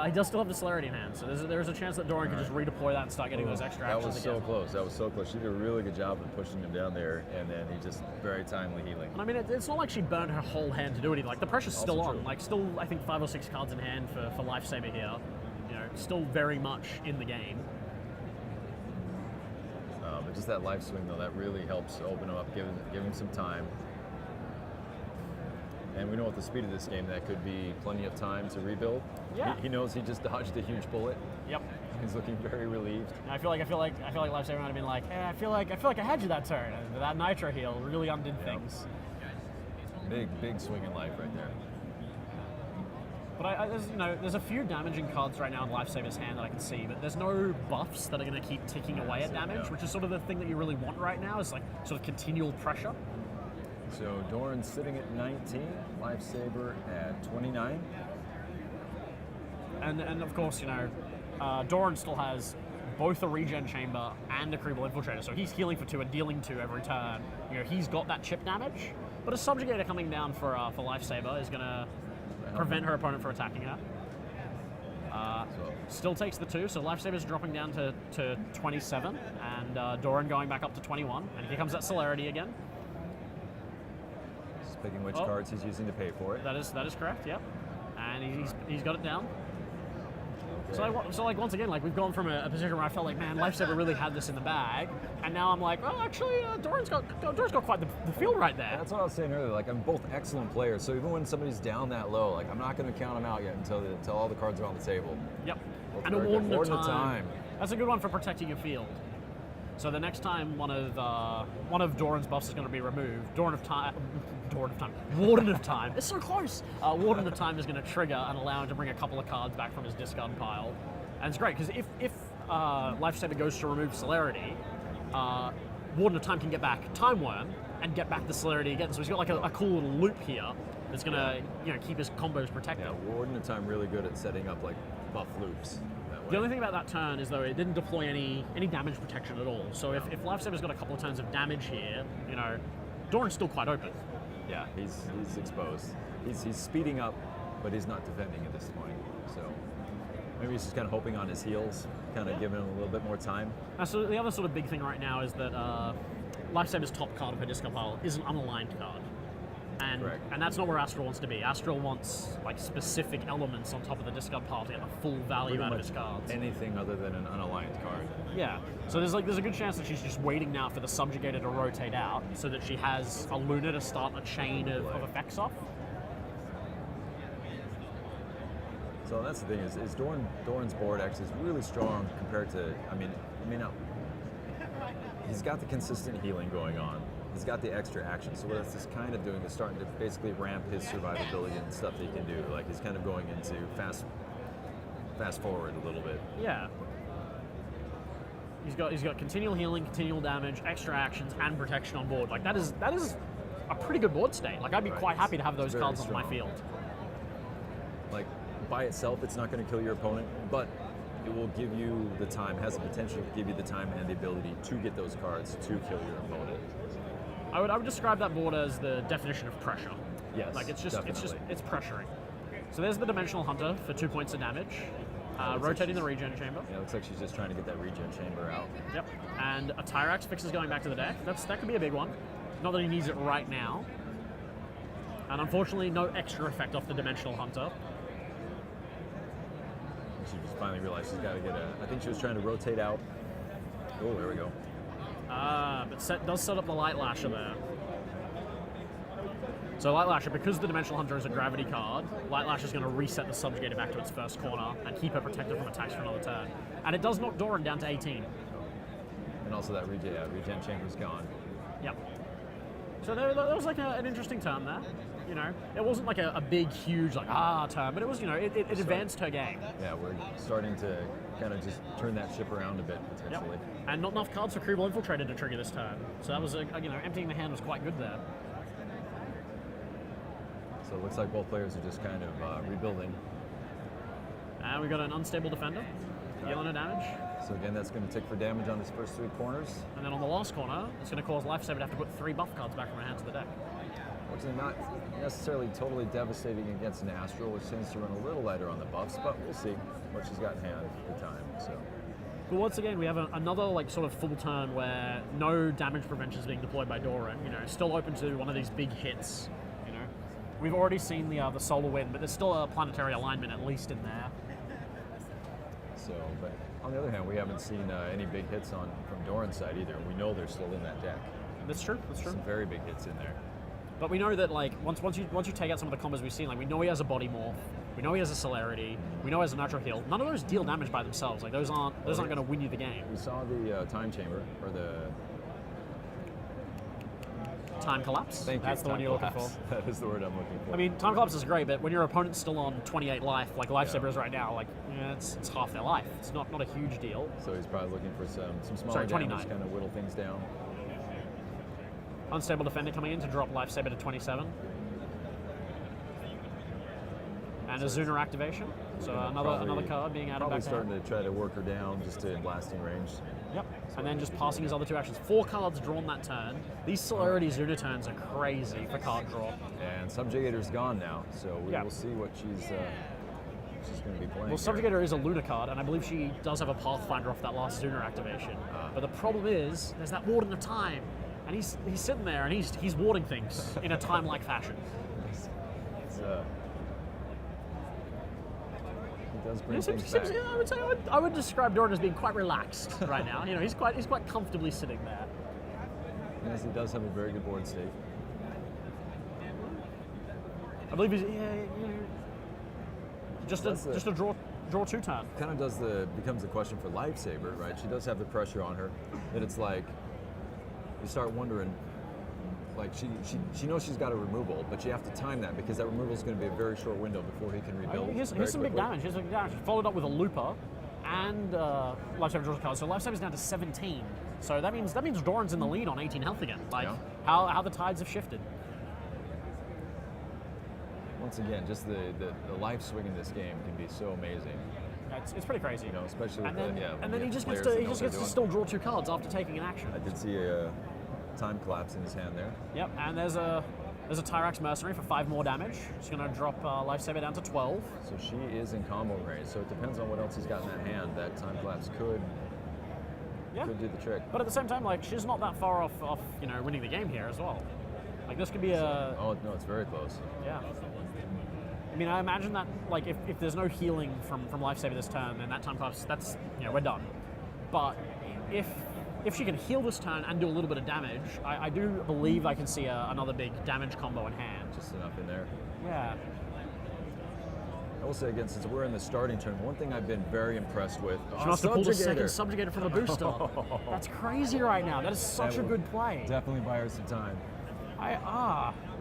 He does still have the celerity in hand, so there's a chance that Doran could just redeploy that and start getting those extra That actions was so again. close. That was so close. She did a really good job of pushing him down there, and then he just very timely healing. And I mean, it's not like she burned her whole hand to do anything. Like, the pressure's still Also on. true. Like, still, I think 5 or 6 cards in hand for Lifesaver here. Still very much in the game. But just that life swing, though, that really helps open him up, give him some time. And we know with the speed of this game, that could be plenty of time to rebuild. Yeah. He knows he just dodged a huge bullet. Yep. He's looking very relieved. And I feel like Lifesaver might have been like, hey, I feel like I had you that turn. And that Nitro heal really undid things. Big swing in life right there. But there's a few damaging cards right now in Lifesaver's hand that I can see, but there's no buffs that are going to keep ticking away at damage, yeah. which is sort of the thing that you really want right now, is like sort of continual pressure. So Doran's sitting at 19, Lifesaver at 29. And of course, Doran still has both a regen chamber and a Creeble Infiltrator, so he's healing for 2 and dealing 2 every turn. He's got that chip damage, but a Subjugator coming down for Lifesaver is going to prevent her opponent from attacking her. Still takes the 2, so Lifesaver's dropping down to 27, and Doran going back up to 21. And here comes that celerity again. Just picking which cards he's using to pay for it. That is correct. Yep. And he's got it down. Okay. So once again, like, we've gone from a position where I felt like, man, Lifesaver really had this in the bag, and now I'm like, oh, actually, Doran's got quite the field right there. That's what I was saying earlier. Like, I'm both excellent players, so even when somebody's down that low, like, I'm not going to count them out yet until all the cards are on the table. Yep. And a very good. Warden of of Time. That's a good one for protecting your field. So the next time one of Doran's buffs is going to be removed, Warden of Time. It's so close. Warden of Time is going to trigger and allow him to bring a couple of cards back from his discard pile, and it's great because if Lifesaver goes to remove Celerity, Warden of Time can get back Time Worm and get back the Celerity again. So he's got like a cool little loop here that's going to keep his combos protected. Yeah, Warden of Time really good at setting up like buff loops. The only thing about that turn is though it didn't deploy any damage protection at all. So if Lifesaver's got a couple of turns of damage here, Doran's still quite open. Yeah, he's exposed. He's speeding up, but he's not defending at this point. So maybe he's just kind of hoping on his heels, kind of giving him a little bit more time. So the other sort of big thing right now is that Lifesaver's top card of her discard pile is an unaligned card. And that's not where Astral wants to be. Astral wants like specific elements on top of the discard pile to get the full value out of his cards. Anything other than an unaligned card. Yeah. So there's a good chance that she's just waiting now for the Subjugator to rotate out so that she has a Luna to start a chain of effects off. So that's the thing is Doran's board X is really strong compared to he's got the consistent healing going on. He's got the extra action, so what that's kind of doing is starting to basically ramp his survivability and stuff that he can do. Like he's kind of going into fast forward a little bit. Yeah. He's got continual healing, continual damage, extra actions, and protection on board. Like that is a pretty good board state. Like I'd be quite happy to have those cards on my field. Like by itself, it's not going to kill your opponent, but it will give you the time, has the potential to give you the time and the ability to get those cards to kill your opponent. I would describe that board as the definition of pressure. Yes, like it's definitely. pressuring. So there's the Dimensional Hunter for 2 points of damage, rotating the regen chamber. Yeah, it looks like she's just trying to get that regen chamber out. Yep. And a Tyrax fix is going back to the deck. That could be a big one. Not that he needs it right now. And unfortunately, no extra effect off the Dimensional Hunter. She just finally realized she's got to get I think she was trying to rotate out. Oh, there we go. But does set up the Light Lasher there. So Light Lasher, because the Dimensional Hunter is a gravity card, Light Lasher is going to reset the Subjugator back to its first corner and keep her protected from attacks for another turn. And it does knock Doran down to 18. And also that regen chamber's gone. Yep. So there was like an interesting turn there. It wasn't like a big, huge turn, but it was it advanced her game. Yeah, we're starting to kind of just turn that ship around a bit potentially. Yep. And not enough cards for Kribble Infiltrator to trigger this turn. So that was emptying the hand was quite good there. So it looks like both players are just kind of rebuilding. And we got an Unstable Defender, dealing her damage. So again, that's going to tick for damage on his first 3 corners. And then on the last corner, it's going to cause Lifesaver to have to put 3 buff cards back from her hand to the deck. Which is not necessarily totally devastating against an Astral, which tends to run a little lighter on the buffs, but we'll see what she's got in hand at the time. So. But once again, we have another sort of full turn where no damage prevention is being deployed by Doran. Still open to one of these big hits. We've already seen the Solar Wind, but there's still a planetary alignment at least in there. So, but on the other hand, we haven't seen any big hits from Doran's side either. We know they're still in that deck. That's true. Some very big hits in there. But we know that once you take out some of the combos we've seen, we know he has a Body Morph, we know he has a Celerity, we know he has a Nitro Heal. None of those deal damage by themselves. Like those aren't going to win you the game. We saw the Time Chamber or the Time Collapse. Thank you. That's the one you're looking for. That is the word I'm looking for. I mean, Time Collapse is great, but when your opponent's still on 28 life, like Lifesaver is right now, it's half their life. It's not a huge deal. So he's probably looking for some smaller damage, kind of whittle things down. Unstable Defender coming in to drop Lifesaver to 27. And a Zunar activation. So another card being added back. Probably starting to try to work her down just to blasting range. Yep. And then just passing his other 2 actions. 4 cards drawn that turn. These Celerity Zunar turns are crazy for card draw. And Subjugator's gone now, so we will see what she's going to be playing. Well, Subjugator is a Luna card, and I believe she does have a Pathfinder off that last Zunar activation. But the problem is, there's that Warden of Time. And he's sitting there and he's warding things in a time-like fashion. He does bring things back. I would describe Doran as being quite relaxed right now. He's quite comfortably sitting there. Yes, he does have a very good board state. I believe he's just a draw draw 2 turn. Kind of becomes the question for Lightsaber, right? She does have the pressure on her that it's like you start wondering, like she knows she's got a removal, but you have to time that because that removal is going to be a very short window before he can rebuild. Here's very some big quickly. damage. Here's some big damage. Followed up with a Looper and Lifesaver draws a card. So Lifesaver's down to 17. So that means Doran's in the lead on 18 health again. Like Yeah. how the tides have shifted. Once again, just the life swing in this game can be so amazing. It's pretty crazy. You know, especially with And then he just gets players to that he know just what gets to they're still draw 2 cards after taking an action. doing. I did see a time collapse in his hand there. Yep, and there's a Tyrax Mercenary for 5 more damage. She's going to drop Lifesaver down to 12. So she is in combo range. So it depends on what else he's got in that hand. That time collapse could do the trick. But at the same time, like she's not that far off winning the game here as well. Like this could be a Oh no, it's very close. yeah. I mean, I imagine that like if there's no healing from Lifesaver this turn, then that time collapse, that's we're done. But if she can heal this turn and do a little bit of damage, I do believe I can see another big damage combo in hand. Just enough in there. Yeah. I will say again, since we're in the starting turn, one thing I've been very impressed with. She must have pulled the second Subjugator from the booster. That's crazy right now. That is such a good play. Definitely buy her some time.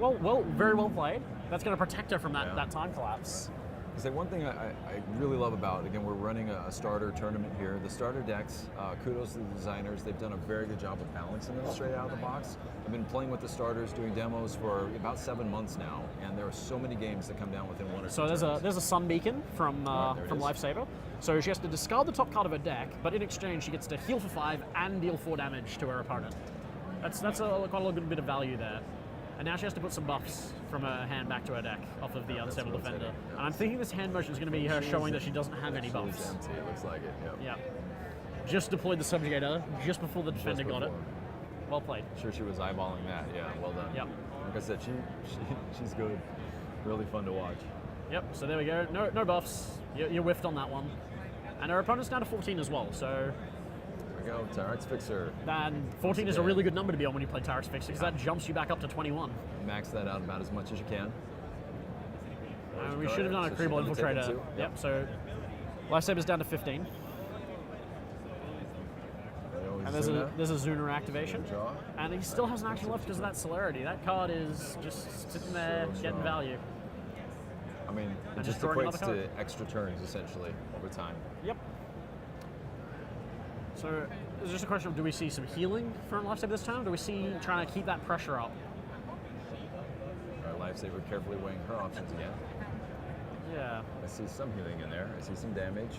Well, very well played. That's going to protect her from that, Yeah. that time collapse. I say one thing I really love about, again, we're running a starter tournament here. The starter decks, kudos to the designers. They've done a very good job of balancing them straight out of the box. I've been playing with the starters, doing demos for about 7 months now, and there are so many games that come down within 1 or 2 So there's a Sun Beacon from there it is. Lifesaver. So she has to discard the top card of her deck, but in exchange she gets to heal for 5 and deal 4 damage to her opponent. That's quite a good bit of value there. And now she has to put some buffs from her hand back to her deck off of the Unstable rotating, Defender. yeah. And I'm thinking this hand motion is going to be her showing that she doesn't have any She's buffs. empty, it looks like it. Yep. Yeah. Just deployed the Subjugator just before the defender got it. before. Well played. Sure, she was eyeballing that. Yeah, well done. Yep. Like I said, she's good. Really fun to watch. Yep, so there we go. No buffs. You whiffed on that one. And her opponent's down to 14 as well, so... There we go, Tyrex Fixer. And 14 is a really good number to be on when you play Tyrex Fixer, because that jumps you back up to 21. Max that out about as much as you can. We should have done a So she's Creeble gonna take it Infiltrator. too? Yep, so Lifesaver's down to 15. And there's a Zuna activation. Draw. And he still has an action left because of that celerity. That card is just sitting there So getting strong. value. I mean, it And just just drawing equates another to extra turns, essentially, over time. Yep. So it's just a question of, do we see some healing from Lifesaver this time? Or do we see trying to keep that pressure up? All right, Lifesaver carefully weighing her options again. Yeah. I see some healing in there. I see some damage.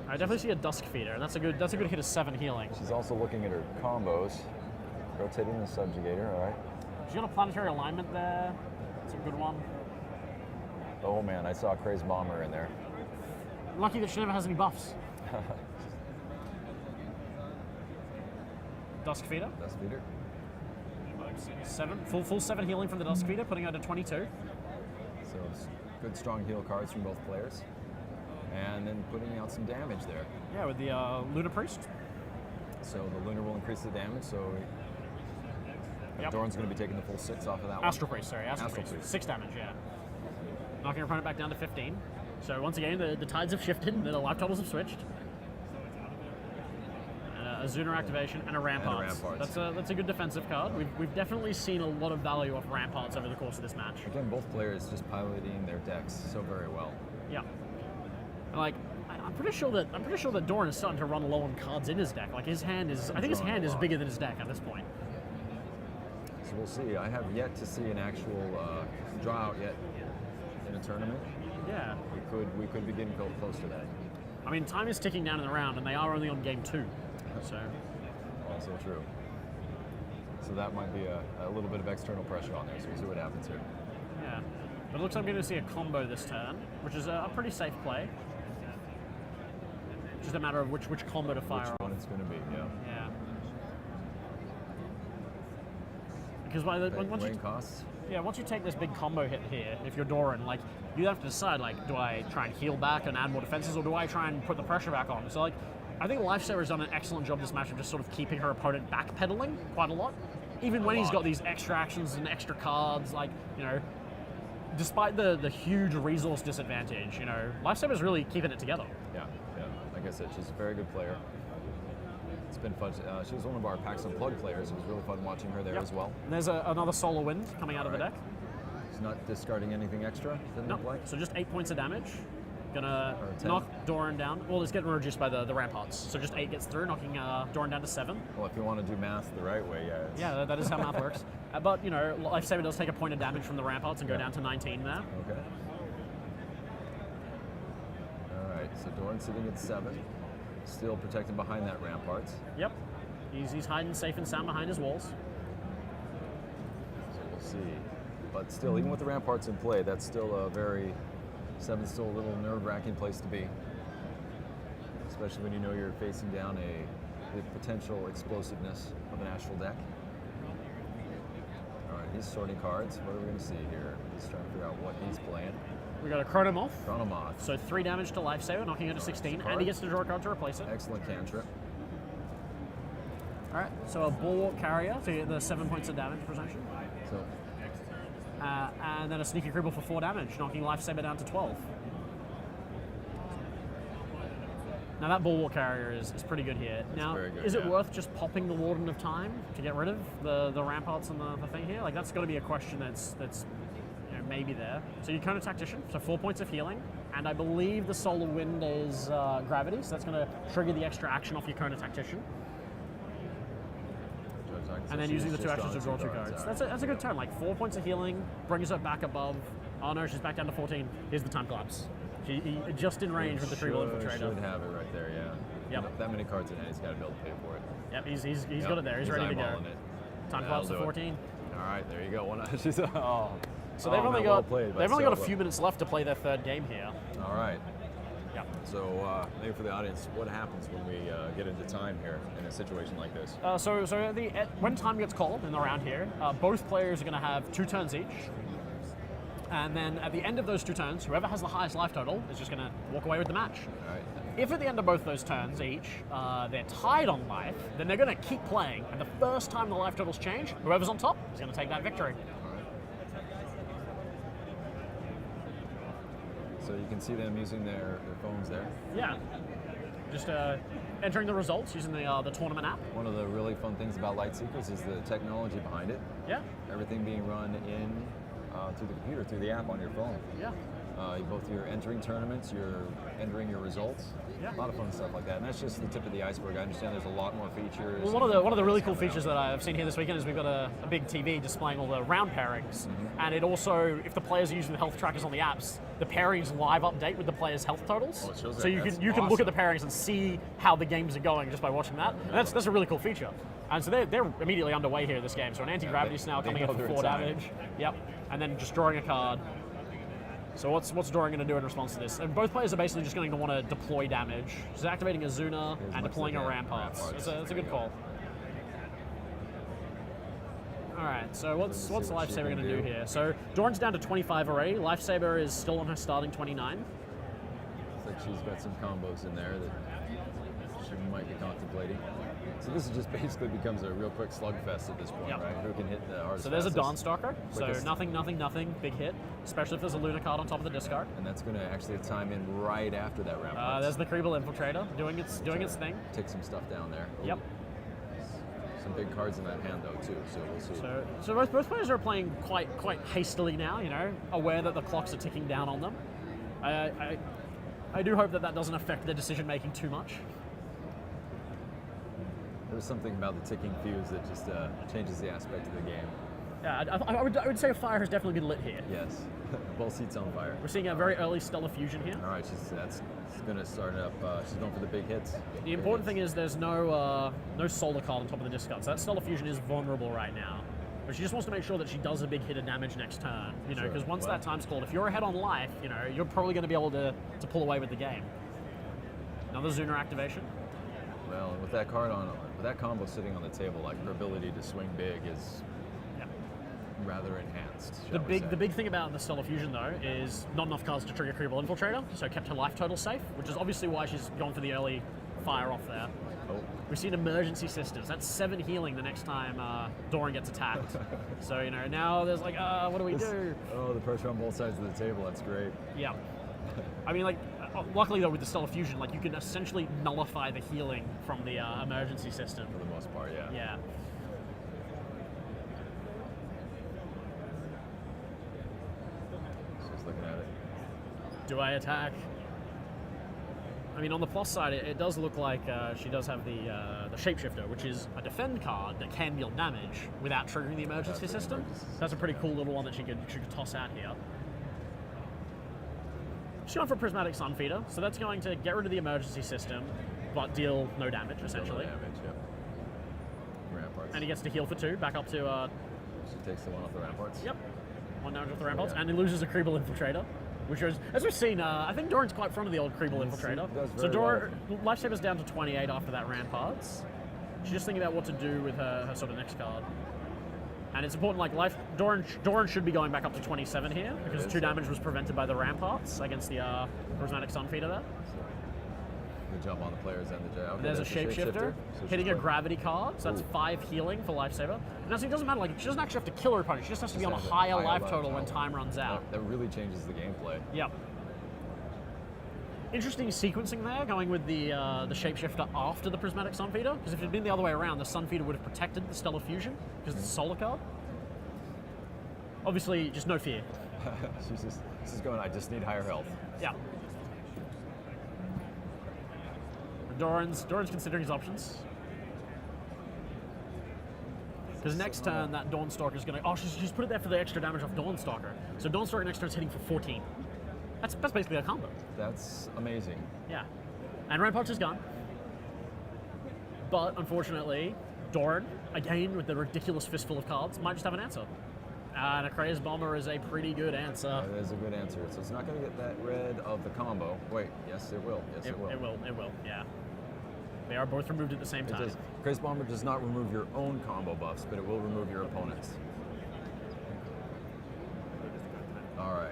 I definitely see a Dusk Feeder, and that's a good hit of 7 healing. She's also looking at her combos. Rotating the Subjugator, all right. She's got a Planetary Alignment there. That's a good one. Oh man, I saw a Crazed Bomber in there. Lucky that she never has any buffs. Dusk Feeder. Dust Feeder. 7. Full 7 healing from the Dusk Feeder, putting her to 22. So it's good, strong heal cards from both players. And then putting out some damage there. Yeah, with the Lunar Priest. So the Lunar will increase the damage, so Yep. Doran's going to be taking the full 6 off of that Astral Priest, sorry. Astral Astral Priest. Priest. 6 damage, yeah. Knocking her opponent back down to 15. So once again, the tides have shifted, the life totals have switched. A Zuna activation and a Ramparts. Ramparts. That's a good defensive card. We've definitely seen a lot of value off Ramparts over the course of this match. one. Again, both players just piloting their decks so very well. Yeah. And like, I'm pretty sure that Doran is starting to run low on cards in his deck. Like his hand is, I think his Drawing hand a is lot. bigger than his deck at this point. So we'll see. I have yet to see an actual draw out yet in a tournament. Yeah. We could be getting close to that. I mean, time is ticking down in the round, and they are only on game 2. So, Also true. So that might be a little bit of external pressure on there. So we'll see what happens here. yeah. But it looks like I'm going to see a combo this turn, which is a pretty safe play. Just a matter of which combo to fire Which off. one it's going to be? Yeah. Yeah. Because Weighing costs. once you take this big combo hit here, if you're Doran, like you have to decide, like, do I try and heal back and add more defenses, or do I try and put the pressure back on? So like, I think Lifesaver's done an excellent job this match of just sort of keeping her opponent backpedaling quite a lot, even when he's got these extra actions and extra cards. Like, despite the huge resource disadvantage, Lifesaber's really keeping it together. Yeah. Like I said, she's a very good player. It's been fun. She was one of our PAX Unplugged players. It was really fun watching her there as well. And there's another Solar Wind coming out of the deck. She's not discarding anything extra, doesn't look like. So just 8 points of damage. Gonna Or 10. knock Doran down. Well, it's getting reduced by the ramparts. So just 8 gets through, knocking Doran down to 7. Well, if you want to do math the right way, yeah. Yeah, that is how math works. But, Lifesaber does take a point of damage from the ramparts and go down to 19 there. Okay. All right, so Doran's sitting at 7. Still protected behind that ramparts. Yep. He's hiding safe and sound behind his walls. So we'll see. But still, even with the ramparts in play, that's still a very... 7's still a little nerve-wracking place to be. Especially when you know you're facing down the potential explosiveness of an astral deck. All right, he's sorting cards. What are we going to see here? He's trying to figure out what he's playing. We got a Chronomoth. Chronomoth. So 3 damage to Lifesaver, knocking her to 16, and he gets to draw a card to replace it. Excellent cantrip. All right, so a Bulwark Carrier to get the 7 points of damage presumption. So And then a Sneaky Cribble for 4 damage, knocking Lifesaver down to 12. Now that Bulwark Carrier is pretty good here. Now, very good, is it yeah. worth just popping the Warden of Time to get rid of the ramparts and the thing here? Like, that's got to be a question that's maybe there. So you Kona Tactician, so 4 points of healing, and I believe the Solar Wind is Gravity, so that's going to trigger the extra action off your Kona Tactician. And then using the 2 actions to draw 2 cards. That's a good turn. Like 4 points of healing, brings it back above. Oh no, she's back down to 14. Here's the time collapse. He just in range with the Tribal Infiltrator. Should have it right there, yeah. Yep. That many cards in hand, he's got to be able to pay for it. Yep, he's got it there. He's ready to go. eyeballing it. Time Yeah, collapse to that'll do 14. All right, there you go. She's So they've only got a few minutes left to play their 3rd game here. All right. Yeah. So maybe for the audience, what happens when we get into time here in a situation like this? So when time gets called in the round here, both players are going to have 2 turns each. And then at the end of those 2 turns, whoever has the highest life total is just going to walk away with the match. All right. If at the end of both those turns each, they're tied on life, then they're going to keep playing. And the first time the life totals change, whoever's on top is going to take that victory. So you can see them using their phones there. Yeah. Just entering the results using the tournament app. One of the really fun things about Lightseekers is the technology behind it. Yeah. Everything being run through the computer, through the app on your phone. Yeah. Both you're entering tournaments, you're entering your results. Yeah. A lot of fun stuff like that. And that's just the tip of the iceberg. I understand there's a lot more features. Well, one of the really cool features that I've seen here this weekend is we've got a big TV displaying all the round pairings. Mm-hmm. And it also, if the players are using the health trackers on the apps, the pairings live update with the players' health totals. Oh, it shows so that. you That's can look at the awesome. pairings and see how the games are going just by watching that. And that's a really cool feature. And so they're immediately underway here this game. So an anti-gravity snail they coming know in for they're in 4 time. damage. Yep. And then just drawing a card. So what's Doran going to do in response to this? And both players are basically just going to want to deploy damage. She's activating a Zuna and deploying a Ramparts. It's a good call. All right, so what's Lifesaver going to do here? So Doran's down to 25 already. Lifesaver is still on her starting 29. Looks like she's got some combos in there that she might be contemplating. So this just basically becomes a real quick slugfest at this point, Yep. right? Who can hit the hardest? So there's a fastest, Dawnstalker. So quickest. nothing, big hit. Especially if there's a Luna card on top of the discard. And that's going to actually time in right after that round. There's the Kribble Infiltrator doing its thing. Take some stuff down there. Yep. Some big cards in that hand though too, so we'll see. So both players are playing quite hastily now. Aware that the clocks are ticking down on them. I do hope that doesn't affect their decision making too much. There's something about the ticking fuse that just changes the aspect of the game. Yeah, I would say a fire has definitely been lit here. Yes, both seats on fire. We're seeing a very early Stellar Fusion here. All right, she's going to start up. She's going for the big hits. The important thing is there's no solar card on top of the discard, so that Stellar Fusion is vulnerable right now. But she just wants to make sure that she does a big hit of damage next turn, because Sure. once that time's called, if you're ahead on life, you're probably going to be able to pull away with the game. Another Zuna activation. Well, with that card with that combo sitting on the table, like her ability to swing big is rather enhanced. The big thing about the Stellar Fusion though is not enough cards to trigger Kribble Infiltrator, so kept her life total safe, which is obviously why she's gone for the early fire off there. Oh, We've seen emergency systems. That's 7 healing the next time Doran gets attacked. So, you know, now there's like, what do we do? oh, the pressure on both sides of the table. That's great. Yeah. I mean, like, luckily though with the Stellar Fusion, like you can essentially nullify the healing from the emergency system. For the most part, yeah. Yeah. Just looking at it. Do I attack? I mean, on the plus side, it does look like she does have the Shapeshifter, which is a defend card that can deal damage without triggering the emergency system. That's a pretty cool little one that she could toss out here. She's going for Prismatic Sunfeeder, so that's going to get rid of the emergency system, but deal no damage, essentially. No damage, yeah. Ramparts. And he gets to heal for 2, back up to... She takes the one off the ramparts. Yep. 1 damage off the ramparts, Yeah. and he loses a Creeble Infiltrator, which is, as we've seen, I think Doran's quite fond of the old Creeble Infiltrator. does So very Lifesaver's down to 28 after that ramparts. She's just thinking about what to do with her sort of next card. And it's important, like, Doran should be going back up to 27 here, because 2 damage was prevented by the ramparts against the Prismatic Sunfeeder there. Good job on the players and the okay, There's a that's the Shapeshifter, So hitting she's a going- gravity card, so that's Ooh. 5 healing for Lifesaver. And also, it doesn't matter, like, she doesn't actually have to kill her opponent, she just has to be on a Just has higher life total when time runs out. That really changes the gameplay. Yep. Interesting sequencing there, going with the Shapeshifter after the Prismatic Sunfeeder, because if it had been the other way around, the Sunfeeder would have protected the Stellar Fusion, because it's a solar card. Obviously, just no fear. This is going, I just need higher health. Yeah. Doran's considering his options. Because next turn, that Dawnstalker is going to... Oh, she's put it there for the extra damage off Dawnstalker. So Dawnstalker next turn is hitting for 14. That's basically a combo. That's amazing. Yeah. And Ramparts is gone. But, unfortunately, Doran, again, with the ridiculous fistful of cards, might just have an answer. And a Kraya's Bomber is a pretty good answer. That is a good answer. So it's not going to get that rid of the combo. Wait, yes, it will. Yes, it will. It will, yeah. They are both removed at the same It time. does. Crazy Bomber does not remove your own combo buffs, but it will remove your opponent's. All right.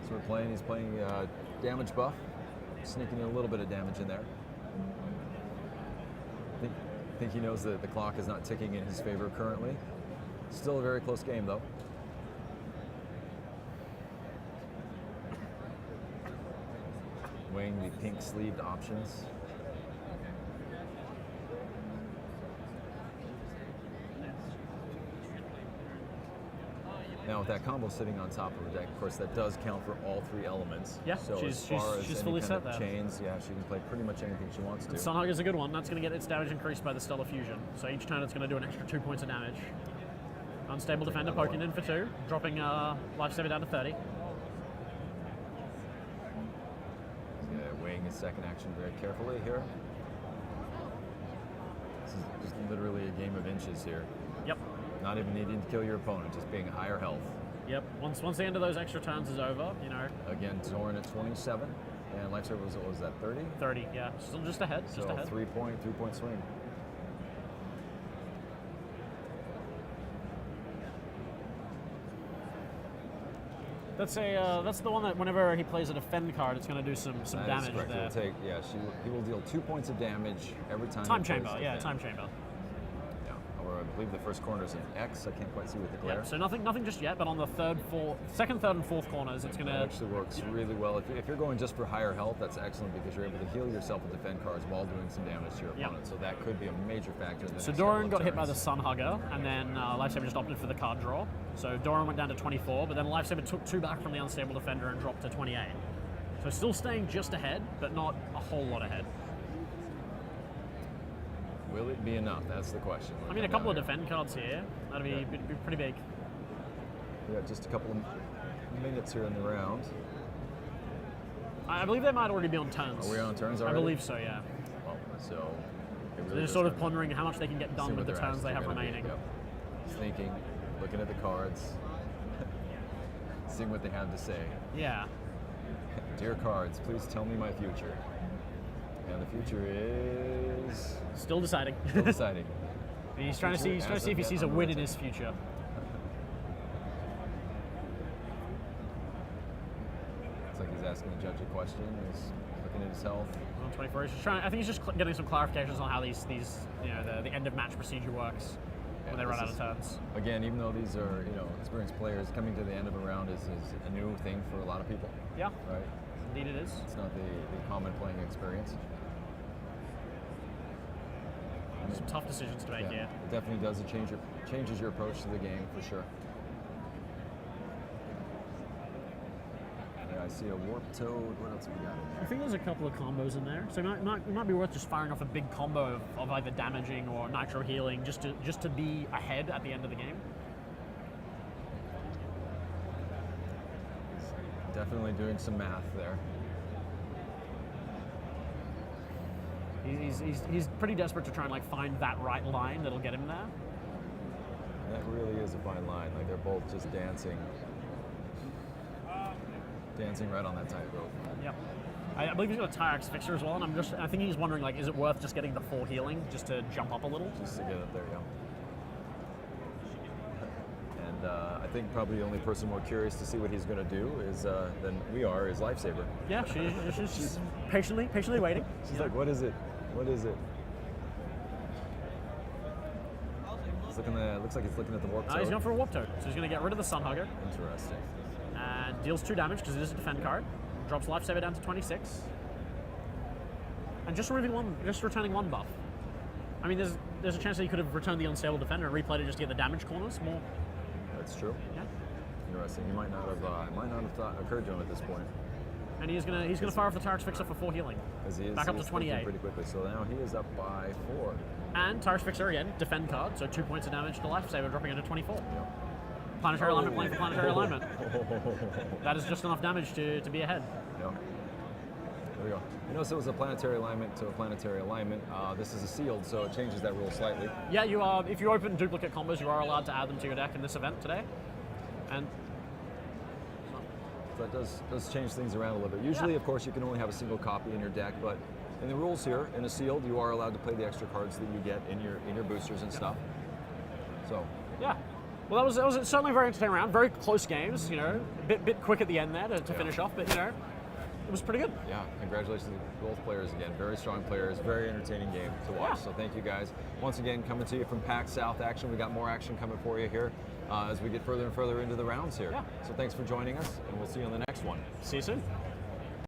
So he's playing damage buff, sneaking in a little bit of damage in there. I think he knows that the clock is not ticking in his favor currently. Still a very close game, though. Weighing the pink sleeved options. Now with that combo sitting on top of the deck, of course, that does count for all 3 elements. Yeah, so she's- as far as she's any fully kind set of there. chains, yeah, she can play pretty much anything she wants to. Sunhug is a good one. That's going to get its damage increased by the Stellar Fusion. So each turn it's going to do an extra 2 points of damage. Unstable Defender another poking one. in for 2, dropping Lifesaver down to 30. Yeah, weighing his second action very carefully here. This is just literally a game of inches here. Yep. Not even needing to kill your opponent, just being higher health. Yep. Once the end of those extra turns is over, you know, Again, Zoran at 27, and Lifesaver was that 30? 30, yeah. Still just ahead, So just ahead. 3 point swing. That's the one that whenever he plays a defend card, it's going to do some That is damage correct. there. It'll take, yeah, he will deal 2 points of damage every time. Time he plays chamber, yeah, defend. time chamber. Yeah, or I believe the first corner is an X. I can't quite see with the glare. Yeah, so nothing just yet, but on the second, third, and fourth corners, it's going That to... actually works really well. If you're going just for higher health, that's excellent because you're able to heal yourself with defend cards while doing some damage to your Yep. opponent. So that could be a major factor. In the So next Doran couple got of hit by the turns. Sunhugger, and then Lifesaver just opted for the card draw. So Doran went down to 24, but then Lifesaver took 2 back from the Unstable Defender and dropped to 28. So still staying just ahead, but not a whole lot ahead. Will it be enough? That's the question. I mean, a couple of defend cards here. That'd be pretty big. We got just a couple of minutes here in the round. I believe they might already be on turns. Are we on turns I already? believe so, yeah. Well, so it So really they're does sort of come- pondering how much they can get see done what with the their turns actions they are have gonna be. remaining. Yep. Thinking, looking at the cards, seeing what they have to say. Yeah. Dear cards, please tell me my future. And the future is Still deciding. still deciding. He's trying to see. He's trying to see if he sees a win in his future. It's like he's asking the judge a question. He's looking at his health. 124. He's just trying. I think he's just getting some clarifications on how these the end of match procedure works when they run out of turns. Again, even though these are experienced players, coming to the end of a round is a new thing for a lot of people. Yeah. Right. Indeed, it is. It's not the common playing experience. Some tough decisions to make here. It definitely does. It changes your approach to the game for sure. Yeah, I see a Warp Toad. What else have we got in I there? think there's a couple of combos in there, so it might be worth just firing off a big combo of either damaging or nitro healing, just to be ahead at the end of the game. Definitely doing some math there. He's pretty desperate to try and like find that right line that'll get him there. That really is a fine line. Like they're both just dancing right on that tightrope. Yep. I believe he's got a Tyrex fixer as well, and I think he's wondering like, is it worth just getting the 4 healing just to jump up a little? Just to get up there, yeah. And I think probably the only person more curious to see what he's going to do than we are is Lifesaver. Yeah, she's patiently waiting. She's like, what is it? What is it? Looks like he's looking at the Warp Toad. He's going for a Warp Toad, so he's going to get rid of the Sun Hugger. Interesting. And deals 2 damage because it is a defend card. Drops Lifesaver down to 26. And just returning 1 buff. I mean, there's a chance that he could have returned the Unstable Defender and replayed it just to get the damage corners more. That's true. Yeah. Interesting. He might not have occurred to him at this point. And he's gonna fire off the Tyrex Fixer for 4 healing. Because he is Back up to thinking 28. pretty quickly. So now he is up by 4. And Tyrex Fixer again, defend card, so 2 points of damage to Lifesaver, dropping into 24. Yep. Planetary alignment, playing for planetary alignment. That is just enough damage to be ahead. Yep. There we go. You notice it was a planetary alignment to a planetary alignment. This is a sealed, so it changes that rule slightly. Yeah, you are. If you open duplicate combos, you are allowed to add them to your deck in this event today. And So that does change things around a little bit. Usually, of course, you can only have a single copy in your deck, but in the rules here, in a sealed, you are allowed to play the extra cards that you get in your boosters and stuff. So yeah. Well, that was certainly a very entertaining round. Very close games, a bit quick at the end there to finish off, but it was pretty good. yeah, congratulations to both players again. Very strong players, very entertaining game to watch. Yeah. So thank you guys. Once again, coming to you from PAX South action. We got more action coming for you here as we get further and further into the rounds here. Yeah. So thanks for joining us, and we'll see you on the next one. See you soon.